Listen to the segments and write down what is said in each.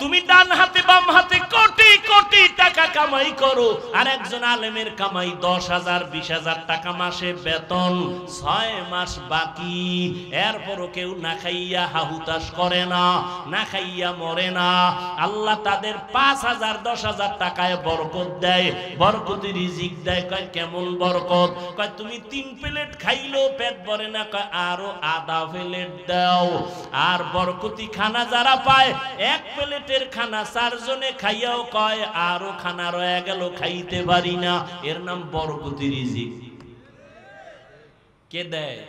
তুমি ডান হাতে বাম হাতে কোটি কোটি টাকা কামাই করো, আর একজন আলেমের কামাই 10,000 20,000 টাকা মাসে বেতন, 6 মাস বাকি, এরপরও কেউ না খাইয়া হাহুতাশ করে না, না খাইয়া মরে না। আল্লাহ তাদের 5,000 10,000 টাকায় বরকত দেয়, বরকতি রিজিক দেয়। কয় কেমন বরকত? কয় তুমি 3 প্লেট খাইলেও পেট ভরে না, কয় আরো আধা প্লেট দাও। আর বরকতি খানা যারা পায়, 1 প্লেটের খানা 4 জনে খাইয়াও কয় আরো খানা রয়ে গেল, খাইতে পারি না। এর নাম বরকতি রিজিক। কে দেয়?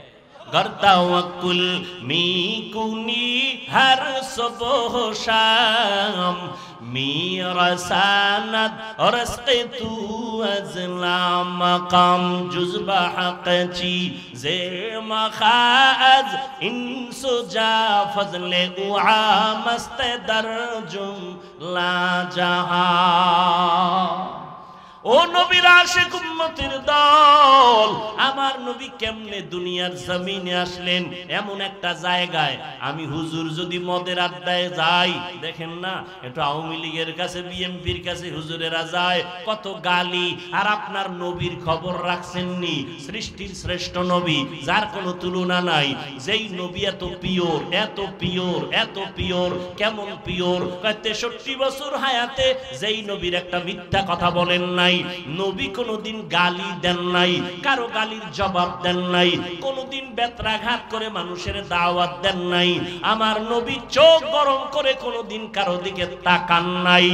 গর্তাওয়াকুল মিকুনি হর সুবহ শাম মিরাসানাত রসকে তু আজলাম মাকাম জুজবা হাকচি জে মখাজ ইনসুজা ফজলে উআ মস্ত দরজুম লা জাহা। ও নবীর আশিক উম্মতের দল, আমার নবী কেমনে দুনিয়ার জমিনে আসলেন? এমন একটা জায়গায় আমি হুজুর যদি মদের আড্ডায় যাই, দেখেন না একটু আওয়ামী লীগের কাছে বিএনপির কাছে হুজুরেরা যায়, কত গালি। আর আপনার নবীর খবর রাখছেননি? সৃষ্টির শ্রেষ্ঠ নবী, যার কোনো তুলনা নাই, যেই নবী এত পিওর, এত পিওর, এত পিওর। কেমন পিওর? 63 বছর হায়াতে যেই নবীর একটা মিথ্যা কথা বলেন নাই, নবী কোনদিন গালি দেন নাই, কারো গালির জবাব দেন নাই, কোনদিন বেত্রাঘাত করে মানুষের দাওয়াত দেন নাই। আমার নবী চোখ গরম করে কোনদিন কারো দিকে তাকান নাই।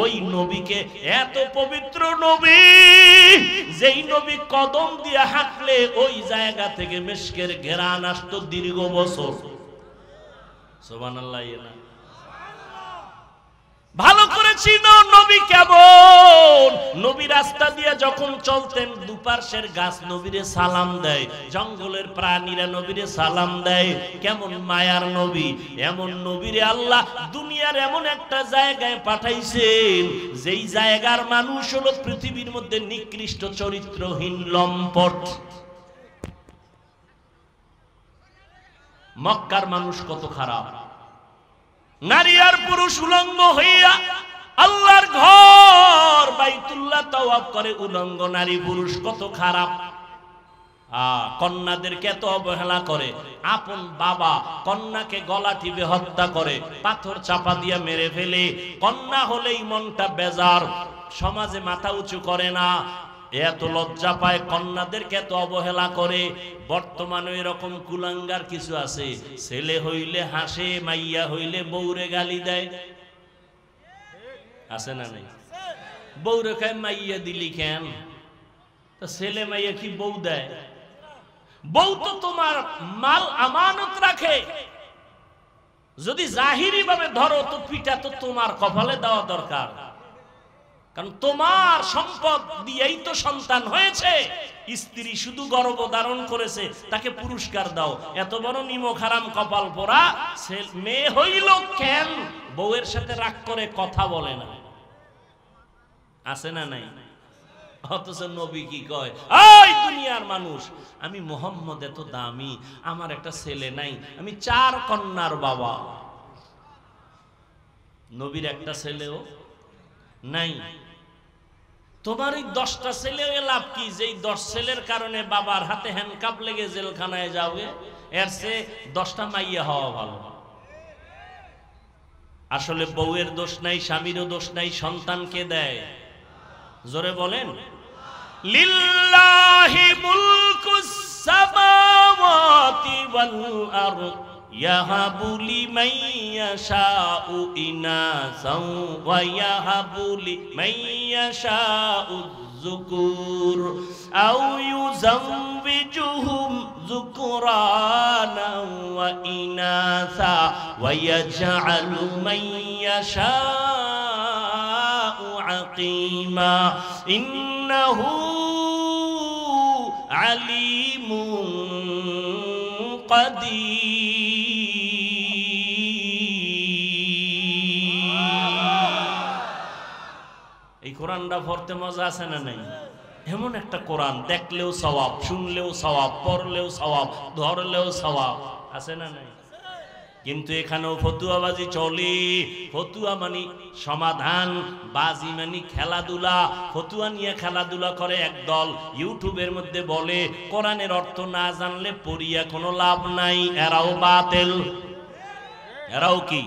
ওই নবীকে, এত পবিত্র নবী, যেই নবী কদম দিয়ে হাঁটলে ওই জায়গা থেকে মিশকের ঘেরান আসতো দীর্ঘ বছর। সুবহানাল্লাহ। ভালো করে চিনো নবী কেমন। নবী রাস্তা দিয়ে যখন চলতেন, দুপাশের গাছ নবীরে সালাম দেয়, জঙ্গলের প্রাণীরা নবীরে সালাম দেয়। কেমন মায়ার নবী। এমন নবীরে আল্লাহ দুনিয়ার এমন একটা জায়গায় পাঠাইছেন, যেই জায়গার মানুষ হলো পৃথিবীর মধ্যে নিকৃষ্ট চরিত্রহীন লম্পট। মক্কার মানুষ কত খারাপ, নারী আর পুরুষ উলঙ্গ হইয়া আল্লাহর ঘর বাইতুল্লাহ তাওয়াফ করে উলঙ্গ নারী পুরুষ। কত খারাপ। কন্যাদেরকে এত অবহেলা করে। আপন বাবা কন্যাকে গলা টিপে হত্যা করে, পাথর চাপা দিয়ে মেরে ফেলে। কন্যা হলেই মনটা বেজার, সমাজে মাথা উঁচু করে না, এত লজ্জা পায়, কন্যাদেরকে এত অবহেলা করে। বর্তমানে এরকম কুলাঙ্গার কিছু আছে, ছেলে হইলে হাসে, মাইয়া হইলে বউরে গালি দেয়। আছে না নাই? বউরে খায় মাইয়া দিলি কেন? তা ছেলে মাইয়া কি বউ দেয়? বউ তো তোমার মাল আমানত রাখে। যদি জাহিরি ভাবে ধরো তো পিঠা তো তোমার কপালে দেওয়া দরকার, কারণ তোমার সম্পদ দিয়েই তো সন্তান হয়েছে। স্ত্রী শুধু গর্ভধারণ করেছে, তাকে পুরস্কার দাও। এত বড় নিমক হারাম কপাল পোড়া মেয়ে হইল কেন? বউয়ের সাথে রাগ করে কথা বলে না। আছে না নাই? অথচ নবী কি কয়? এই দুনিয়ার মানুষ, আমি মুহাম্মদ এত দামি, আমার একটা ছেলে নাই, আমি 4 কন্যার বাবা। নবীর একটা ছেলেও নাই। তোমার এই 10টা ছেলে লাভ কি? যেই 10 ছেলের কারণে বাবার হাতে হ্যান্ডকাপ লেগে জেলখানায় যাবে, এর চেয়ে 10টা মাইয়া হওয়া ভালো। আসলে বউয়ের দোষ নাই, স্বামীরও দোষ নাই, সন্তানকে দেয়। জোরে বলেন, লিল্লাহি মুলকুস সামাওয়াতি ওয়াল আরদ ইয়াহাবু লিমান ইয়াশাউ ইনাসাও ওয়া ইয়াহাবু লিমান ইয়াশাউ যুকুর আও ইউযাওবিজুহুম যুকরানা ওয়া ইনাসা ওয়া ইয়াজআলু মান ইয়াশাউ আকিমা ইন্নাহু আলিমুন এই কোরআনটা পড়তে মজা আছে না নাই? এমন একটা কোরআন, দেখলেও সওয়াব, শুনলেও সওয়াব, পড়লেও সওয়াব, ধরলেও সওয়াব। আছে না নাই? কিন্তু এখানেও ফতুয়াবাজি চলে। ফতুয়া মানে সমাধান, বাজি মানে খেলাধুলা। ফতুয়া নিয়ে খেলাধুলা করে একদল, ইউটিউবের মধ্যে বলে কোরআনের অর্থ না জানলে পড়িয়া কোনো লাভ নাই। এরাও বাতিল, এরাও কি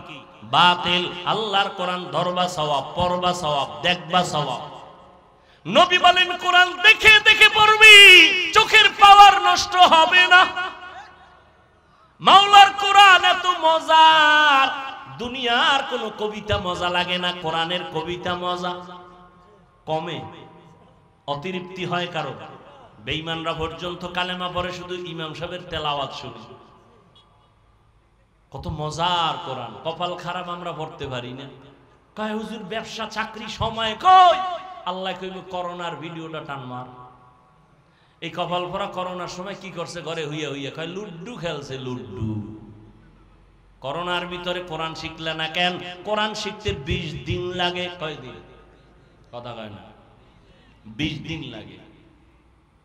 বাতিল। আল্লাহর কোরআন ধরবা সওয়াব, পড়বা সওয়াব, দেখবা সওয়াব। নবী বলেন কোরআন দেখে দেখে পড়বি, চোখের পাওয়ার নষ্ট হবে না। মাওলার কোরআন এত মজার, দুনিয়ার কোন কবিতা মজা লাগে না, কোরআনের কবিতা মজা। কমে অতিরিক্তি হয় কারো। বেঈমানরা পর্যন্ত কালেমা পড়ে শুধু ইমাম সাহেবের তেলাওয়াত শুনে। কত মজার কোরআন। কপাল খারাপ আমরা পড়তে পারি না। কয় হুজুর ব্যবসা চাকরি সময় কই? আল্লাহ কইব করোনার ভিডিওটা টান মার। এই কপাল পরা করোনার সময় কি করছে? ঘরে হইয়া হইয়া কয় লুড্ডু খেলছে, লুড্ডু। করোনার ভিতরে কোরআন শিখলে না কেন? কোরআন শিখতে 20 দিন লাগে। কয় দিন? কথা কয় না, 20 দিন লাগে।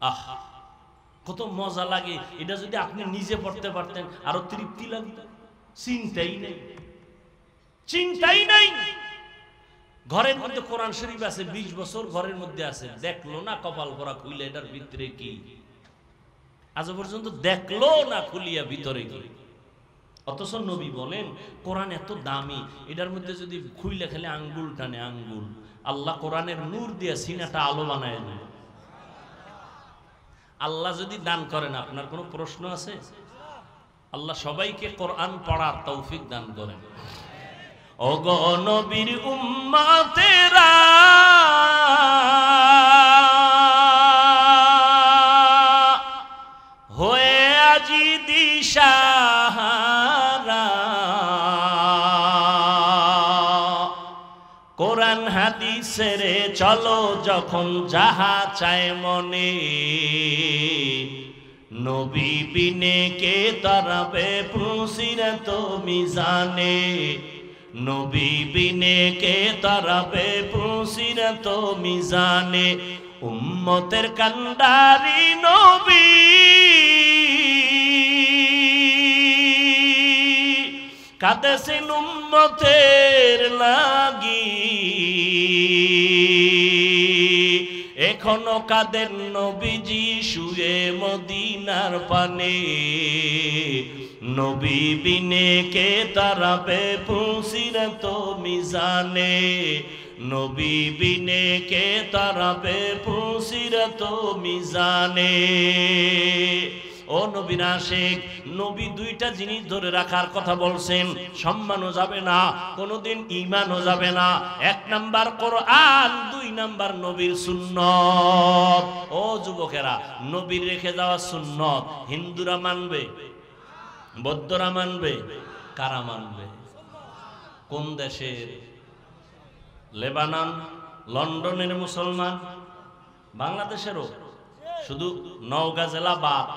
আহ কত মজা লাগে। এটা যদি আপনি নিজে পড়তে পারতেন আরো তৃপ্তি লাগতো। চিন্তাই নেই, চিন্তাই নাই। ঘরের মধ্যে কোরআন শরীফ আছে, 20 বছর ঘরের মধ্যে আছে, দেখলো না কপাল পরা খুলে এটার ভিতরে কি। আজ পর্যন্ত দেখলো না খুলিয়া ভিতরে কি। অথচ নবী বলেন কোরআন এত দামি, এটার মধ্যে যদি খুইলে খেলে আঙ্গুল টানে আঙ্গুল। আল্লাহ কোরআনের নূর দিয়ে সিনাটা আলো বানায় না। আল্লাহ যদি দান করেন, আপনার কোনো প্রশ্ন আছে? আল্লাহ সবাইকে কোরআন পড়ার তৌফিক দান করেন। ওগো নবীর উম্মতেরা, হয়ে আজি দিশাহারা, কোরআন হাদিসের চলো যখন যাহা চায় মনে, নবী বিনে কে তারাবে পুসিরত মিজানে, নবী বিনে কে তারাবে পুসিরত মিজানে। উম্মতের কান্ডারি নবী, কাঁদেছেন উম্মতের লাগি, এখনো কাদের নবীজি শুয়ে মদিনার পানে, নবী বিনে কে তারাবে পুসিরত মিজানে, নবী বিনে কে তারাবে পুসিরত মিজানে। ও নবীর আশিক, নবী দুইটা জিনিস ধরে রাখার কথা বলছেন, সম্মানও যাবে না, কোনোদিন ঈমানও যাবে না। 1 নাম্বার কোরআন, 2 নাম্বার নবীর সুন্নত। ও যুবকেরা, নবীর রেখে যাওয়া সুন্নত হিন্দুরা মানবে, বৌদ্ধরা মানবে, কারা মানবে? কোন দেশের? লেবানন, লন্ডনের মুসলমান, বাংলাদেশেরও, শুধু নওগাঁ জেলা বাদ।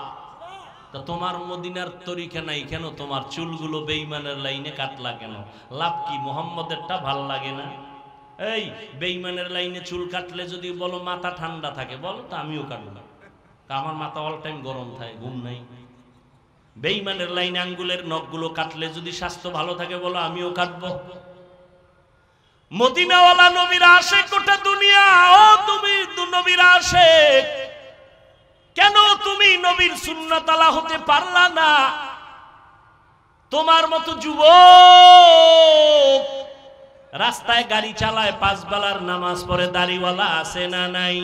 তা তোমার মদিনার তরিকা নাই কেন? তোমার চুলগুলো বেঈমানের লাইনে কাটলা কেন? লাভ কি? মুহাম্মদেরটা ভাল লাগে না? এই বেঈমানের লাইনে চুল কাটলে যদি বলো মাথা ঠান্ডা থাকে, বলো তো আমিও কাটবো। তা আমার মাথা অল টাইম গরম থাকে, ঘুম নাই। বেঈমানের লাইনে আঙ্গুলের নখগুলো কাটলে যদি স্বাস্থ্য ভালো থাকে, বলো আমিও কাটবো। মদিনাওয়ালা নবীর আশিক গোটা দুনিয়া। ও তুমি নবীর আশিক, কেন তুমি নবীর সুন্নাত আলা হতে পারলা না? তোমার মতো যুবক রাস্তায় গাড়ি চালায়, 5 বেলার নামাজ পড়ে, দাড়িওয়ালা আছে না নাই?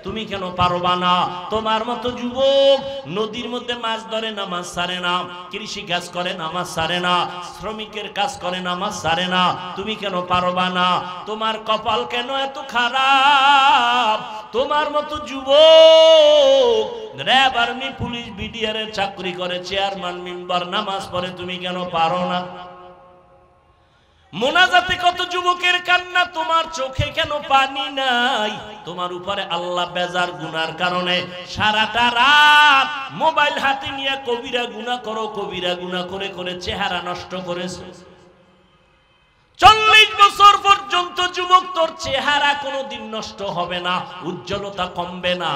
তুমি কেন পারবা না? তোমার মতো যুবক নদীর মধ্যে মাছ ধরে, নামাজ ছাড়ে না, কৃষি কাজ করে, নামাজ ছাড়ে না, শ্রমিকের কাজ করে, নামাজ ছাড়ে না। তুমি কেন পারবা না? তোমার কপাল কেন এত খারাপ? তোমার মতো যুবক র্যাব, আর্মি, পুলিশ, বিডিআর এর চাকরি করে, চেয়ারম্যান, মেম্বার, নামাজ পড়ে, তুমি কেন পারো না? মোনাজাতে কত যুবকের কান্না, তোমার চোখে কেন পানি নাই? তোমার উপরে আল্লাহ বেজার গুনার কারণে সারাটা রাত মোবাইল হাতে নিয়ে কবিরা গুনাহ করো, কবিরা গুনাহ করে করে চেহারা নষ্ট করেছো। 40 বছর পর্যন্ত যুবক তোর চেহারা কোনোদিন নষ্ট হবে না, উজ্জ্বলতা কমবে না,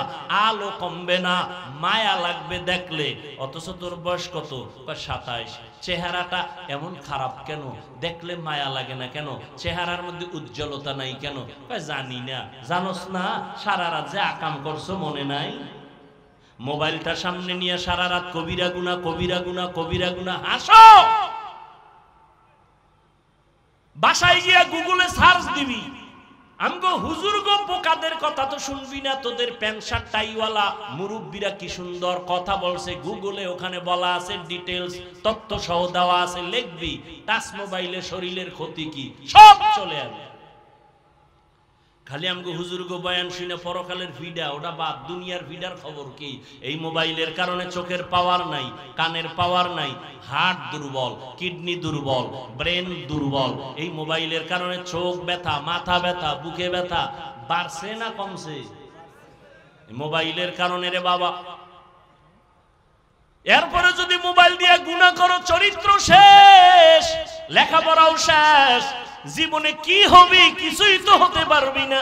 আলো কমবে না, মায়া লাগবে দেখলে। অথচ তোর বয়স কত? 27। চেহারাটা এমন খারাপ কেন? দেখলে মায়া লাগে না কেন? চেহারার মধ্যে উজ্জ্বলতা নাই কেন? জানি না। জানোস না সারা রাত যে আকাম করছো মনে নাই? মোবাইলটা সামনে নিয়ে সারা রাত কবিরা গুনাহ কবিরা গুনাহ কবিরা গুনাহ হাসো। বাসায় গিয়া গুগলে সার্চ দিবি, আমগো হুজুর গো পোকাদের কথা তো শুনবি না, তোদের প্যান্ট শার্ট টাইওয়ালা মুরব্বীরা কি সুন্দর কথা বলছে, গুগলে ওখানে বলা আছে, ডিটেইলস তথ্য সহ দেওয়া আছে, লিখবি। টাচ মোবাইলে শরীরের ক্ষতি কি সব চলে আসবে। খালি আমগো হুজুর গো বয়ান শুনে পরকালের ভিডা, ওটা বাদ, দুনিয়ার ভিডার খবর কি? এই মোবাইলের কারণে চোখের পাওয়ার নাই, কানের পাওয়ার নাই, হার্ট দুর্বল, কিডনি দুর্বল, ব্রেন দুর্বল। এই মোবাইলের কারণে চোখ ব্যথা, মাথা ব্যথা, বুকে ব্যথা বাড়ছে না কমছে? মোবাইলের কারণে রে বাবা। এরপরে যদি মোবাইল দিয়ে গুনাহ করো, চরিত্র শেষ, লেখাপড়াও শেষ, জীবনে কি হবে? কিছুই তো হতে পারবি না।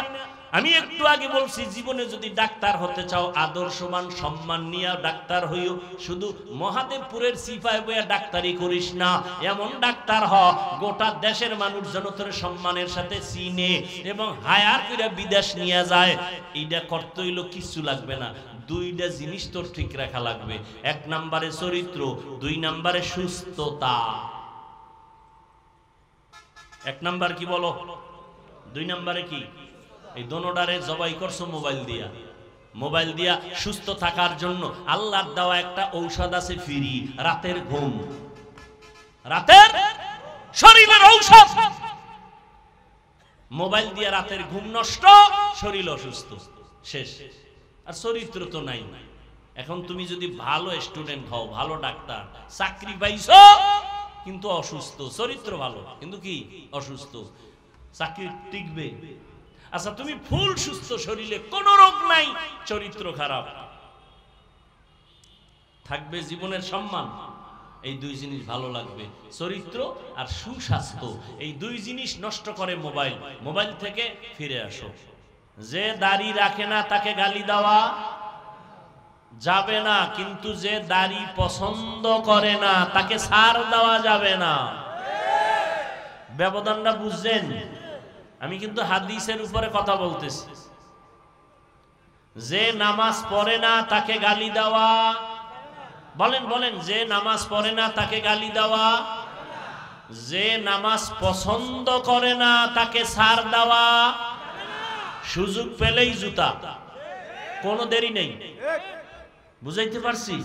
আমি একটু আগে বলছি, জীবনে যদি ডাক্তার হতে চাও আদর্শবান সম্মান নিয়ে ডাক্তার হইও। শুধু মহাদেবপুরের সিপাই বইয়া ডাক্তারি করিস না, এমন ডাক্তার হ গোটা দেশের মানুষ যেন তোর সম্মানের সাথে চিনে এবং হায়ার করে বিদেশ নিয়ে যায়। এইটা করতে হইলো কিছু লাগবে না, দুইটা জিনিস তোর ঠিক রাখা লাগবে। 1 নম্বরে চরিত্র, 2 নম্বরে সুস্থতা। 1 নাম্বার কি বলো, 2 নম্বরে কি? এই দোনোটারে জবাই করছো মোবাইল দিয়া। মোবাইল দিয়া সুস্থ থাকার জন্য আল্লাহর দেওয়া একটা ঔষধ আছে ফ্রি, রাতের ঘুম। রাতের শরীরের ঔষধ। মোবাইল দিয়া রাতের ঘুম নষ্ট, শরীর অসুস্থ, শেষ। আর চরিত্র তো নাই। এখন তুমি যদি ভালো স্টুডেন্ট হও, ভালো ডাক্তার, চাকরি পাইছো কিন্তু অসুস্থ, চরিত্র ভালো কিন্তু কি অসুস্থ, চাকরি টিকবে? আচ্ছা তুমি ফুল সুস্থ, শরীরে কোনো রোগ নাই, চরিত্র খারাপ, থাকবে জীবনের সম্মান? এই 2 জিনিস ভালো লাগবে, চরিত্র আর সুস্বাস্থ্য। এই 2 জিনিস নষ্ট করে মোবাইল। মোবাইল থেকে ফিরে আসো। যে দাড়ি রাখে না তাকে গালি দেওয়া যাবে না, কিন্তু যে দাড়ি পছন্দ করে না তাকে ছাড় দেওয়া যাবে না। ব্যবধানটা বুঝছেন? আমি কিন্তু হাদিসের উপরে কথা বলতেছি। যে নামাজ পড়ে না তাকে গালি দেওয়া, বলেন বলেন, যে নামাজ পড়ে না তাকে গালি দেওয়া, যে নামাজ পছন্দ করে না তাকে ছাড় দেওয়া, সুযোগ পেলেই জুতা, কোনো দেরি নেই। বুঝাইতে পারছি?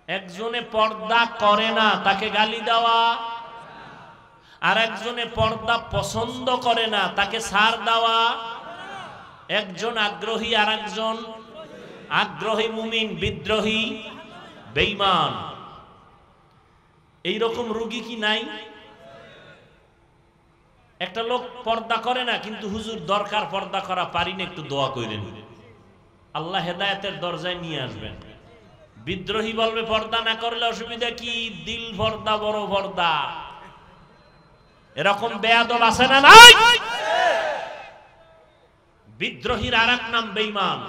একজনে পর্দা করে না তাকে গালি দেওয়া, আর একজনে পর্দা পছন্দ করে না তাকে ছাড় দেওয়া। একজন আগ্রহী আর একজন আগ্রহী মুমিন, বিদ্রোহী বেঈমান। এইরকম রোগী কি নাই? একটা লোক পর্দা করে না, কিন্তু হুজুর দরকার পর্দা করা, পারি না, একটু দোয়া কইরেন, আল্লাহ হেদায়েতের দরজায় নিয়ে আসবেন। বিদ্রোহী বলবে পর্দা না করলে অসুবিধা কি, দিল পর্দা বড় পর্দা। এরকম বেয়াদব আছে না নাই? বিদ্রোহীর আরেক নাম বেঈমান।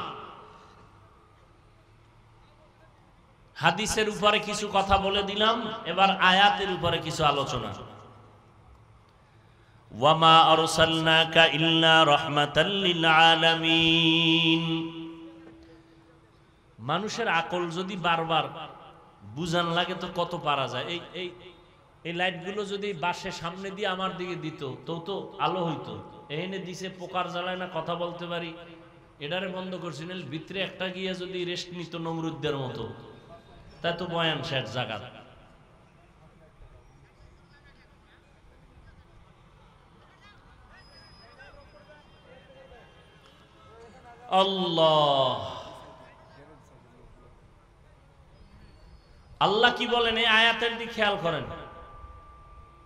হাদিসের উপরে কিছু কথা বলে দিলাম, এবার আয়াতের উপরে কিছু আলোচনা। ওয়ামা আরসালনাকা ইল্লা রাহমাতাল লিল আলামিন। মানুষের আকল যদি বারবার বুঝান লাগে তো কত পারা যায়। এই লাইটগুলো যদি বাসের সামনে দিয়ে আমার দিকে দিত তো আলো হইতো। এখানে দিছে পোকার জ্বালায় না কথা বলতে পারি, এটারে বন্ধ করছি, ভিতরে একটা গিয়ে যদি রেস্ট নিত নমরুদদের মতো, তাই তো বয়ান শেষ জায়গা। আল্লাহ আল্লাহ কি বলেন এই আয়াতের দিকে খেয়াল করেন।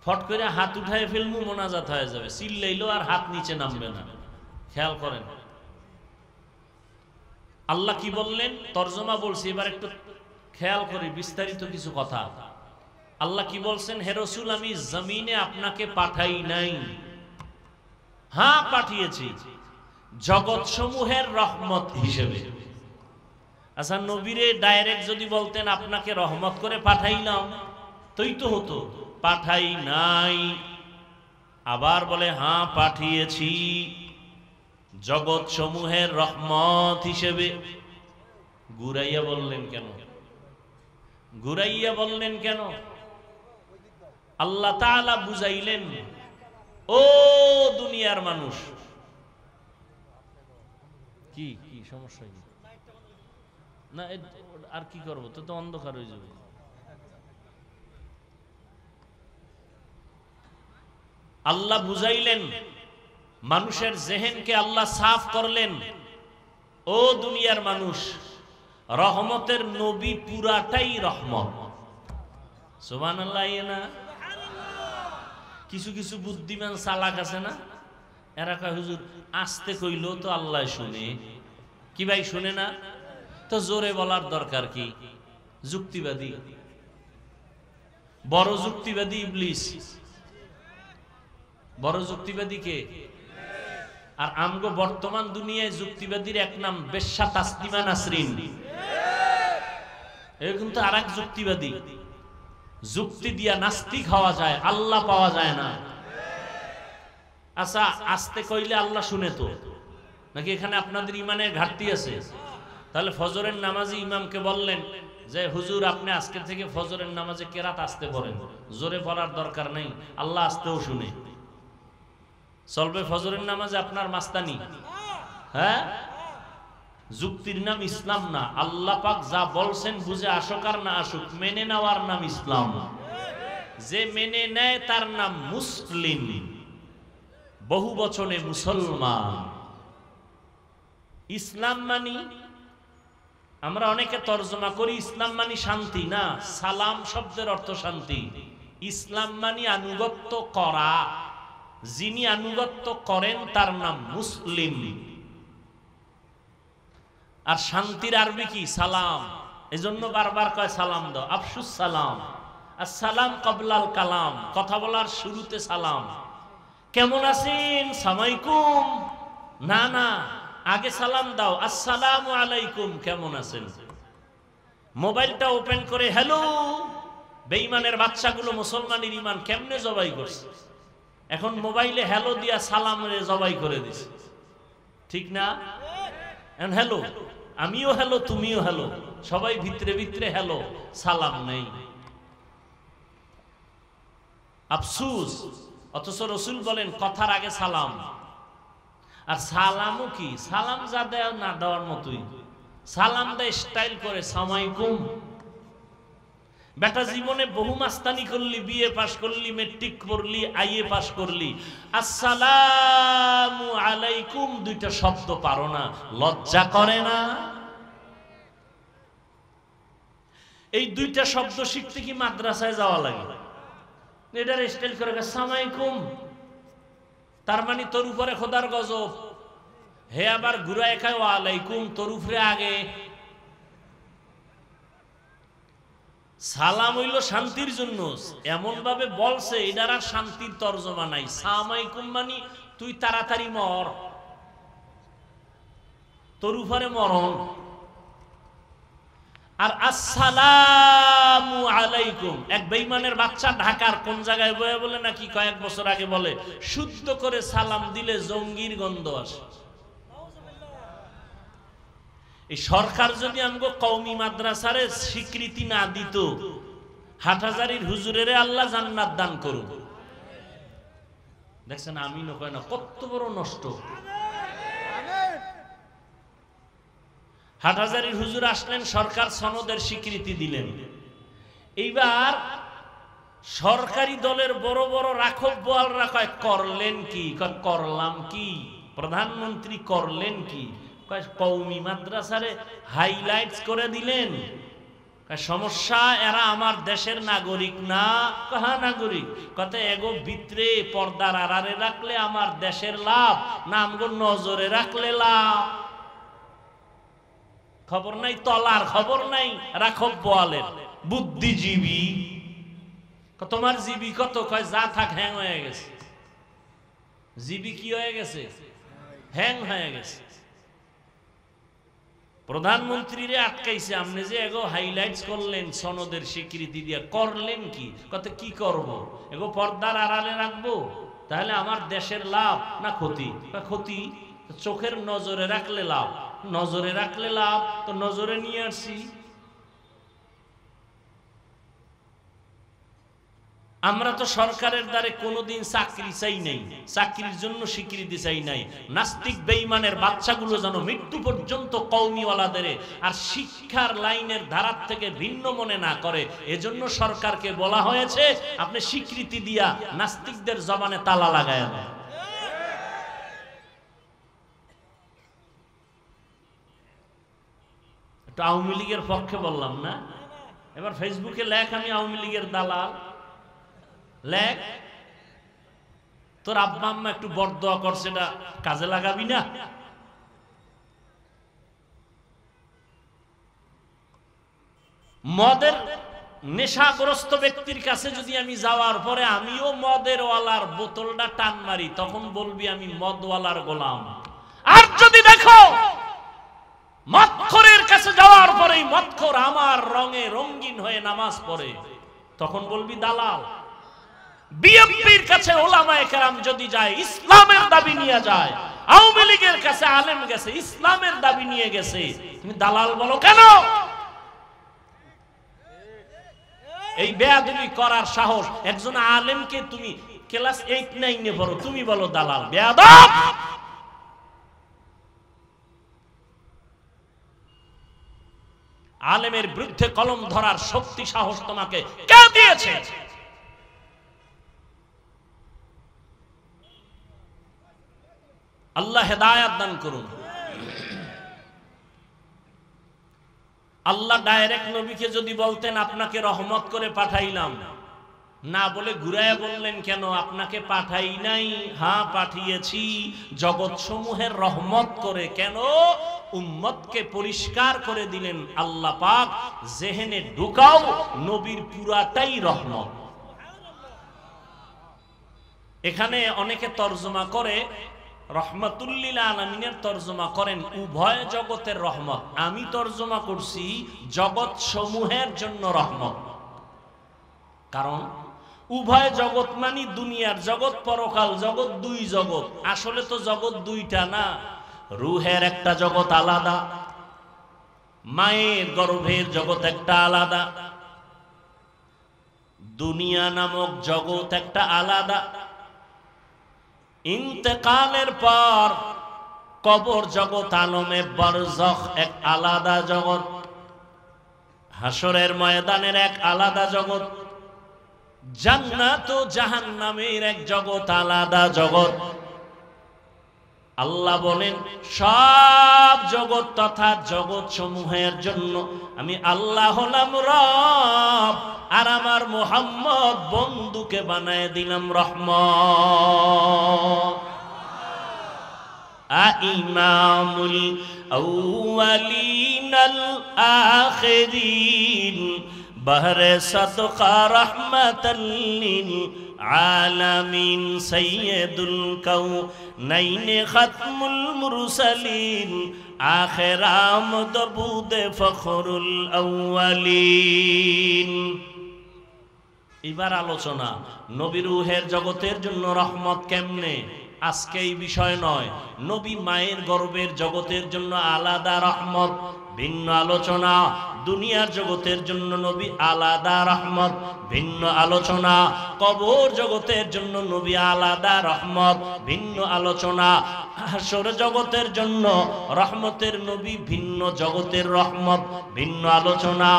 ফট করে হাত উঠায় ফেলবো, মোনাজাত হয়ে যাবে, চিল্লাইলো আর হাত নিচে নামবে না। খেয়াল করেন আল্লাহ কি বললেন, তরজমা বলছি, এবার একটু খেয়াল করি বিস্তারিত কিছু কথা। আল্লাহ কি বলছেন, হে রাসূল আমি জমিনে আপনাকে পাঠাই নাই, হ্যাঁ পাঠিয়েছি জগৎ সমূহের রহমত হিসেবে। আচ্ছা নবীরে ডাইরেক্ট যদি বলতেন আপনাকে রহমত করে পাঠাইলাম তোই তো হতো, পাঠাই নাই। আবার বলে হ্যাঁ পাঠিয়েছি জগৎ সমূহের রহমত হিসেবে। ঘুরাইয়া বললেন কেন? ঘুরাইয়া বললেন কেন? আল্লাহ তাআলা বুঝাইলেন, ও দুনিয়ার মানুষ। কি কি সমস্যা না, আর কি করবো, তো তো অন্ধকার হয়ে যাবে। আল্লাহ বুঝাইলেন, মানুষের জেহেনকে আল্লাহ সাফ করলেন। ও দুনিয়ার মানুষ, রহমতের নবী পুরাটাই রহমত। সুবহানাল্লাহ। না কিছু কিছু বুদ্ধিমান চালাক আছে না, এরা কয় হুজুর আস্তে কইলো তো আল্লাহ শুনে। কি ভাই শুনে না? তো জোরে বলার দরকার কি? যুক্তিবাদী, বড় যুক্তিবাদী ইবলিস। বড় যুক্তিবাদী কে? আর আমগো বর্তমান দুনিয়ায় যুক্তিবাদীর এক নাম বেশ্যা তাসলিমা নাসরিন। এ কিন্তু আর এক যুক্তিবাদী। যুক্তি দিয়া নাস্তিক হওয়া যায়, আল্লাহ পাওয়া যায় না। আচ্ছা আস্তে কইলে আল্লাহ শুনে তো নাকি? এখানে আপনাদের ইমানের ঘাটতি আছে। তাহলে ফজরের নামাজি ইমামকে বললেন যে হুজুর আপনি আজকে থেকে ফজরের নামাজে কেরাত আস্তে পড়েন, জোরে পড়ার দরকার নেই, আল্লাহ আস্তেও শুনে। চলবে ফজরের নামাজে আপনার মাস্তানি? হ্যাঁ, যুক্তির নাম ইসলাম না। আল্লাহ পাক যা বলছেন বুঝে আসুক আর না আসুক, মেনে নেওয়ার নাম ইসলাম। যে মেনে নেয় তার নাম মুসলিম, বহু বচনে মুসলমান। ইসলাম মানি, আমরা অনেকে তর্জমা করি ইসলাম মানি শান্তি। না, সালাম শব্দের অর্থ শান্তি। ইসলাম মানি আনুগত্য করা, যিনি আনুগত্য করেন তার নাম মুসলিম। আর শান্তির আরবি কি? সালাম। এজন্য বারবার কয় সালাম দাও, আফসুস সালাম। আসসালাম কাবলাল কালাম, কথা বলার শুরুতে সালাম। কেমন আছেন? সালামালাইকুম। না না, আগে সালাম দাও, আসসালামু আলাইকুম, কেমন আছেন। মোবাইলটা ওপেন করে হ্যালো। বেঈমানের বাচ্চাগুলো মুসলমানের ইমান কেমনে জবাই করছে? এখন মোবাইলে হ্যালো দিয়া সালামে জবাই করে দিছে, ঠিক না? হ্যালো, আমিও হ্যালো, তুমিও হ্যালো, সবাই ভিতরে ভিতরে হ্যালো, সালাম নেই। আফসুস। অথচ রাসূল বলেন কথার আগে সালাম। আর সালামও কি? সালাম যা দেয় না দেওয়ার মতোই। সালাম দেয় স্টাইল করে, সালামালাইকুম। বেটা জীবনে বহু মাস্তানি করলি, বিএ পাস করলি, মেট্রিক পড়লি, আইএ পাস করলি, আসসালামু আলাইকুম দুইটা শব্দ পারো না, লজ্জা করে না? এই দুইটা শব্দ শিখতে কি মাদ্রাসায় যাওয়া লাগে? এটার স্টাইল করে আসসালামালাইকুম, তার মানে তোর উপরে খোদার গজব। হে আবার ঘুরায় খায় ওয়ালাইকুম, তোর উপরে আগে। সালাম হইল শান্তির জন্য, এমন ভাবে বলছে এটার আর শান্তির তর্জমা নাই। সালামালাইকুম মানে তুই তাড়াতাড়ি মর, তোর উপরে মরণ। আর আসসালামু আলাইকুম, এক বেঈমানের বাচ্চা ঢাকার কোন জায়গায় বয়ে বলে নাকি কয়েক বছর আগে বলে শুদ্ধ করে সালাম দিলে জঙ্গির গন্ধ আসে। এই সরকার যদি আমগো কওমি মাদ্রাসারে স্বীকৃতি না দিত, হাটহাজারীর হুজুরের আল্লাহ জান্নাত দান করুন। দেখছেন আমিনও কয় না, কত বড় নষ্ট। হাটহাজারীর হুজুর আসলেন, সরকার সনদের স্বীকৃতি দিলেন। এইবার সরকারি দলের বড় বড় রাখব বোয়ালরা কয় করলেন কি? কয় করলাম কি? প্রধানমন্ত্রী করলেন কি? কয় কওমি মাদ্রাসারে হাইলাইটস করে দিলেন। সমস্যা, এরা আমার দেশের নাগরিক না। কাহা নাগরিক? কত এগো ভিতরে পর্দার আড়ালে রাখলে আমার দেশের লাভ না আমগো নজরে রাখলে লাভ? খবর নাই তলার, খবর নাই রাখব বোয়ালের। বুদ্ধিজীবী। তোমার জীবী কত? কয় যা থাক হ্যাং হয়ে গেছে। জিবি কি হয়ে গেছে? হ্যাং হয়ে গেছে। প্রধানমন্ত্রীরে আটকাইছে, আপনি যে এগো হাইলাইটস করলেন সনদের স্বীকৃতি দিয়ে, করলেন কি? কত কি করব? এগো পর্দার আড়ালে রাখবো, তাহলে আমার দেশের লাভ না ক্ষতি? ক্ষতি। চোখের নজরে রাখলে লাভ, নজরে রাখলে লাভ, তো নজরে নিয়ে আসছি। আমরা তো সরকারের দ্বারে কোনোদিন চাকরি চাই নাই, চাকরির জন্য স্বীকৃতি চাই নাই। নাস্তিক বেঈমানের বাচ্চাগুলো যেন মৃত্যু পর্যন্ত কওমিওয়ালাদের আর শিক্ষার লাইনের ধারার থেকে ভিন্ন মনে না করে, এজন্য সরকারকে বলা হয়েছে আপনি স্বীকৃতি দিয়া নাস্তিকদের জবানে তালা লাগায় দেন। এটা আওয়ামী লীগের পক্ষে বললাম না, এবার ফেসবুকে লেখ আমি আওয়ামী লীগের দালাল, লেখ। তোর আব্বা আম্মা একটু বরদোয়া করছে, এটা কাজে লাগাবি না? মদের নেশাগ্রস্ত ব্যক্তির কাছে যদি আমি যাওয়ার পরে আমিও মদের ওয়ালার বোতলটা টান মারি, তখন বলবি আমি মদওয়ালার গোলাম। আর যদি দেখো মদখোরের কাছে যাওয়ার পরেই মদখোর আমার রঙে রঙিন হয়ে নামাজ পড়ে, তখন বলবি দালাল। বিএনপির কাছে ওলামায়ে কেরাম যদি যায়, ইসলামের দাবি নিয়ে যায়, আওয়ামী লীগের কাছে আলেম গেছে, ইসলামের দাবি নিয়ে গেছে, তুমি দালাল বলো কেন? এই বেয়াদবি করার সাহস একজন আলেমকে, তুমি ক্লাস 8-9 পড়ো, তুমি বলো দালাল, বেয়াদব। আলেমের বিরুদ্ধে কলম ধরার শক্তি সাহস তোমাকে কে দিয়েছে? আল্লাহ হেদায়েত দান করুন। আল্লাহ ডাইরেক্ট নবীকে যদি বলতেন আপনাকে রহমত করে পাঠাইলাম, না বলে ঘুরায় বললেন কেন? আপনাকে পাঠাই নাই, হ্যাঁ পাঠিয়েছি জগৎ সমূহের রহমত করে। কেন? উম্মতকে পরিষ্কার করে দিলেন আল্লাহ পাক, জেহেনে ঢুকাও নবীর পুরাটাই রহমত। এখানে অনেকে তরজমা করে রহমাতুল্লিল আলামিনের তরজমা করেন উভয় জগতের রহমত। আমি তরজমা করছি জগৎ সমূহের জন্য রহমত। কারণ উভয় জগৎ মানে দুনিয়ার জগৎ, পরকাল জগৎ, দুই জগৎ। আসলে তো জগৎ দুইটা না, রুহের একটা জগৎ আলাদা, মায়ের গর্ভের জগৎ একটা আলাদা, দুনিয়া নামক জগৎ একটা আলাদা, ইন্তেকালের পর কবর জগৎ আলমে বারজাখ এক আলাদা জগৎ, হাসরের ময়দানের এক আলাদা জগৎ, জান্নাত ও জাহান্নামের এক জগৎ আলাদা জগৎ। আল্লাহ বলেন সব জগৎ তথা জগৎ সমূহের জন্য আমি আল্লাহ হলাম রব, আর আমার মুহাম্মদ বন্ধুকে বানায় দিলাম রহমত। ইমামুল আউয়ালিন আল আখিরিন বহরে সদকা রহমাতাল লিল আলামিন সাইয়্যিদুল কাউনাইন খাতমুল মুরসালিন আখির আমদ বুদে ফখরুল আউয়ালিন। এবার আলোচনা নবী রূহের জগতের জন্য রহমত কেমনে, আজকে এই বিষয় নয়। নবী মায়ের গর্ভের জগতের জন্য আলাদা রহমত, ভিন্ন আলোচনা। দুনিয়ার জগতের জন্য নবী আলাদা রহমত, ভিন্ন আলোচনা। কবর জগতের জন্য নবী আলাদা রহমত, ভিন্ন আলোচনা। হাসর জগতের জন্য রহমতের নবী, ভিন্ন জগতের রহমত, ভিন্ন আলোচনা।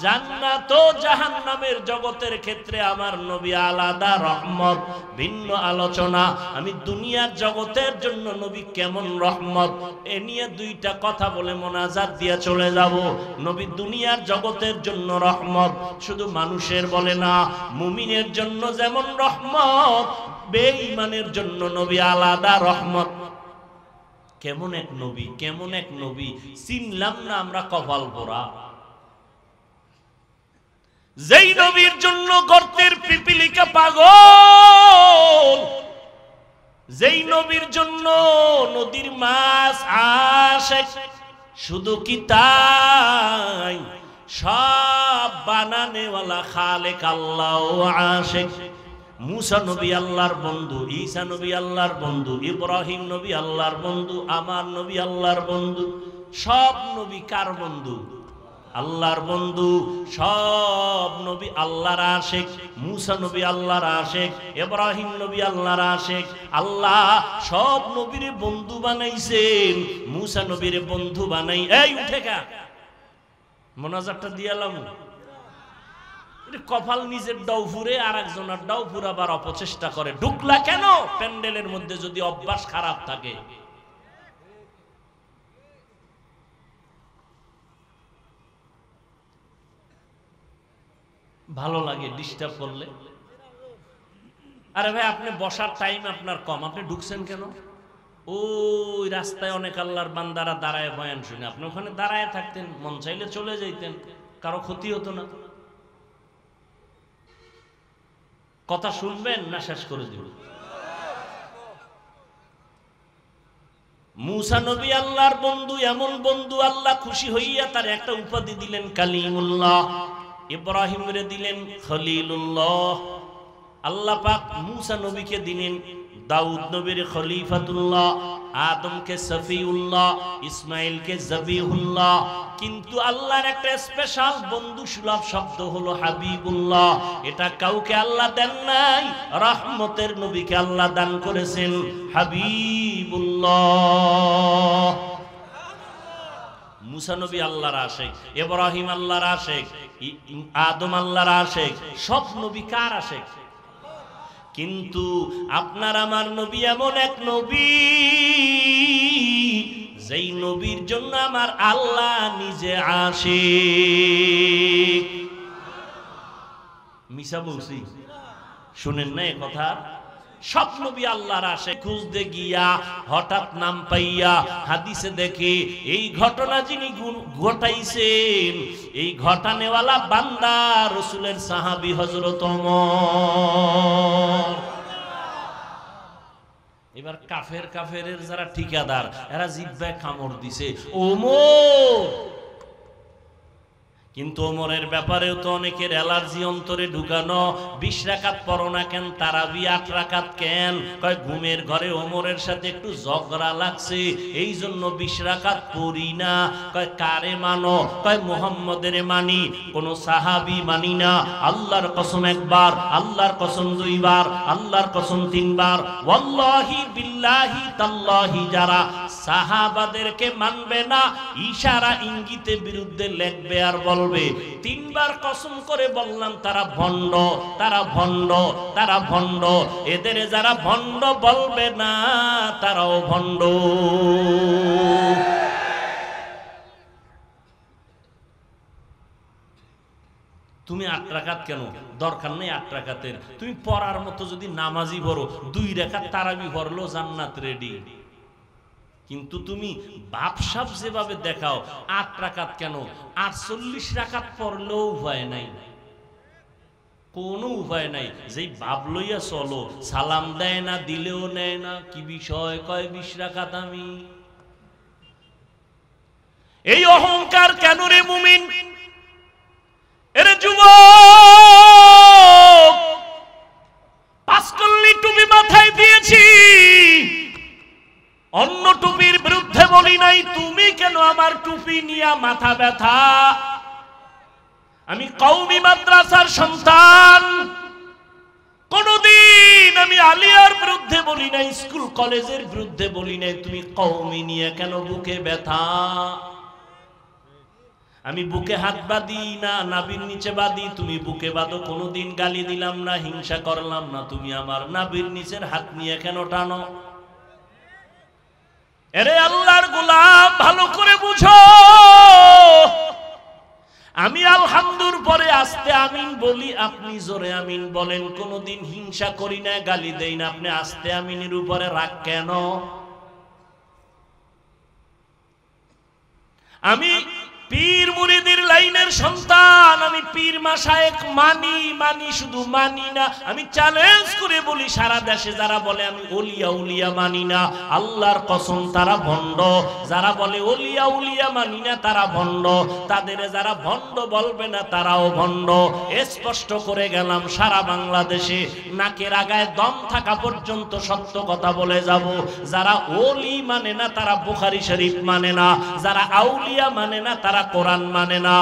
জান্নাত ও জাহান্নামের জগতের ক্ষেত্রে আমার নবী আলাদা রহমত, ভিন্ন আলোচনা। আমি দুনিয়ার জগতের জন্য নবী কেমন রহমত, এ নিয়ে দুইটা কথা বলে মোনাজাত দিয়ে চলে যাব। নবী দুনিয়ার জগতের জন্য রহমত, শুধু মানুষের বলে না, মুমিনের জন্য যেমন রহমত, বেঈমানের জন্য নবী আলাদা রহমত। কেমন এক নবী, কেমন এক নবী, চিনলাম না আমরা কপাল পোড়া। যেই নবীর জন্য গর্তের পিপিলিকা পাগল, যেই নবীর জন্য নদীর মাছ আসে, শুধু কি তাই, সব বানানেওয়ালা খালেক আল্লাহ আসে। মুসা নবী আল্লাহর বন্ধু, ঈসা নবী আল্লাহর বন্ধু, ইব্রাহিম নবী আল্লাহর বন্ধু, আমার নবী আল্লাহর বন্ধু। সব নবী কার বন্ধু? আল্লাহর বন্ধু। সব নবী আল্লাহর আশিক। মুসা নবী আল্লাহর আশিক, ইব্রাহিম নবী আল্লাহর আশিক। আল্লাহ সব নবীর বন্ধু বানাইছেন, মুসা নবীর বন্ধু বানাই। এই উঠে গা, মোনাজাতটা দিয়ালাম। কপাল নিজের ডাউ ফুরে আর একজনের ডাউ ফুরাবার অপচেষ্টা করে। ঢুকলা কেন প্যান্ডেলের মধ্যে যদি অভ্যাস খারাপ থাকে? ভালো লাগে ডিস্টার্ব করলে। আরে ভাই, আপনি বসার টাইম আপনার কম, আপনি ঢুকছেন কেন? ওই রাস্তায় অনেক আল্লাহর বান্দারা দাঁড়ায় বয়ান শুনে, আপনি ওখানে দাঁড়ায় থাকতেন, মন চাইলে চলে যাইতেন, কারো ক্ষতি হতো না। কথা শুনবেন না শেষ করে দিব? মুসা নবী আল্লাহর বন্ধু, এমন বন্ধু আল্লাহ খুশি হইয়া তার একটা উপাধি দিলেন কালিমুল্লাহ। ইব্রাহিমরে দিলেন খলিলুল্লাহ। আল্লাহ পাক মুসা নবীকে দিলেন দাউদ নবীর খলিফাতুল্লাহ, আদমকে সফিউল্লাহ, ইসমাইলকে জবিহুল্লাহ। কিন্তু আল্লাহর একটা স্পেশাল বন্ধু সুলভ শব্দ হলো হাবিবুল্লাহ। এটা কাউকে আল্লাহ দেন নাই, রহমতের নবীকে আল্লাহ দান করেছেন হাবিবুল্লাহ। মুসা নবী আল্লাহর আশিক, ইব্রাহিম আল্লাহর আশিক, আদম আল্লাহর আশিক। সব নবী কার আশিক? কিন্তু আপনার আমার নবী এমন এক নবী, যেই নবীর জন্য আমার আল্লাহ নিজে আশিক। মিশা বলছি, শুনেন না এ কথা? সব নবী আল্লাহর আশিক। খুঁজতে গিয়া হঠাৎ নাম পাইয়া হাদিসে দেখে এই ঘটনা যিনি ঘটাইছেন, এই ঘটানেওয়ালা বান্দা রাসূলের সাহাবী হযরত ওমর। এবার কাফেরের যারা ঠিকাদার, এরা জিহ্বায় কামড় দিছে ওমর। কিন্তু ওমরের ব্যাপারেও তো অনেকের অ্যালার্জি অন্তরে ঢুকানো। 20 রাকাত পড়ো না কেন, তারাবি 8 রাকাত কেন? কয় ঘুমের ঘরে ওমরের সাথে একটু ঝগড়া লাগছে, এই জন্য 20 রাকাত পড়ি না। কয় কারে মানো? কয় মুহাম্মদের মানি, কোন সাহাবী মানি না। আল্লাহর কসম একবার, আল্লাহর কসম 2 বার, আল্লাহর কসম 3 বার। ওয়াল্লাহি বিল্লাহি তাল্লাহি, যারা সাহাবাদেরকে মানবে না, ইশারা ইঙ্গিতে বিরুদ্ধে লেখবে আর বলবে। 3 বার কসম করে বললাম তারা ভণ্ড, তারা ভণ্ড, তারা ভণ্ড। এদের যারা ভণ্ড বলবে না, তারাও ভণ্ড। তুমি 8 রাকাত কেন? দরকার নেই 8 রাকাতের। তুমি পড়ার মতো যদি নামাজি পড়ো, 2 রাকাত তারাবি পড়লো জান্নাত রেডি। কিন্তু তুমি বাপসাপ যেভাবে দেখাও, 8 রাকাত কেন, 48 রাকাত পড়লেও উপায় নাই, কোনো উপায় নাই। যেই বাপ লইয়া চলো, সালাম দেয় না, দিলেও নেয় না। কি বিষয়? কয় 20 রাকাত আমি। এই অহংকার কেন রে মুমিন? এরে যুবক, 5 কল্লি টুপি মাথায় দিয়েছি, অন্য টুপির বিরুদ্ধে বলি নাই। তুমি কেন আমার টুপি নিয়ে মাথা ব্যথা? আমি কওমি মাদ্রাসার সন্তান, কোনদিন আমি আলিয়ার বিরুদ্ধে বলি নাই, স্কুল কলেজের বিরুদ্ধে বলি নাই। তুমি কওমি নিয়ে কেন বুকে ব্যথা? আমি বুকে হাত বাঁধি না, নাভির নিচে বাঁধি, তুমি বুকে বাঁধো। কোনদিন গালি দিলাম না, হিংসা করলাম না। তুমি আমার নাভির নিচের হাত নিয়ে কেন টানো? এরে আল্লাহর গোলাম, ভালো করে বুঝো। আমি আলহামদুর পরে আস্তে আমিন বলি, আপনি জোরে আমিন বলেন। কোনদিন হিংসা করি না, গালি দেই না। আপনি আস্তে আমিনের উপরে রাগ কেন? আমি পীর মুরিদের লাইনের সন্তান আমি, পীর মাশায়েখ মানি শুধু মানি না, আমি চ্যালেঞ্জ করে বলি সারা দেশে যারা বলে আমি ওলিয়া উলিয়া মানি না, আল্লাহর কসম তারা ভণ্ড। যারা বলে ওলিয়া উলিয়া মানি না তারা ভণ্ড, তাদের যারা ভণ্ড বলবে না তারাও ভণ্ড। স্পষ্ট করে গেলাম সারা বাংলাদেশে নাকের আগায় দম থাকা পর্যন্ত সত্য কথা বলে যাব। যারা ওলি মানে না তারা বুখারী শরীফ মানে না, যারা আউলিয়া মানে না তারা কোরআন মানে না।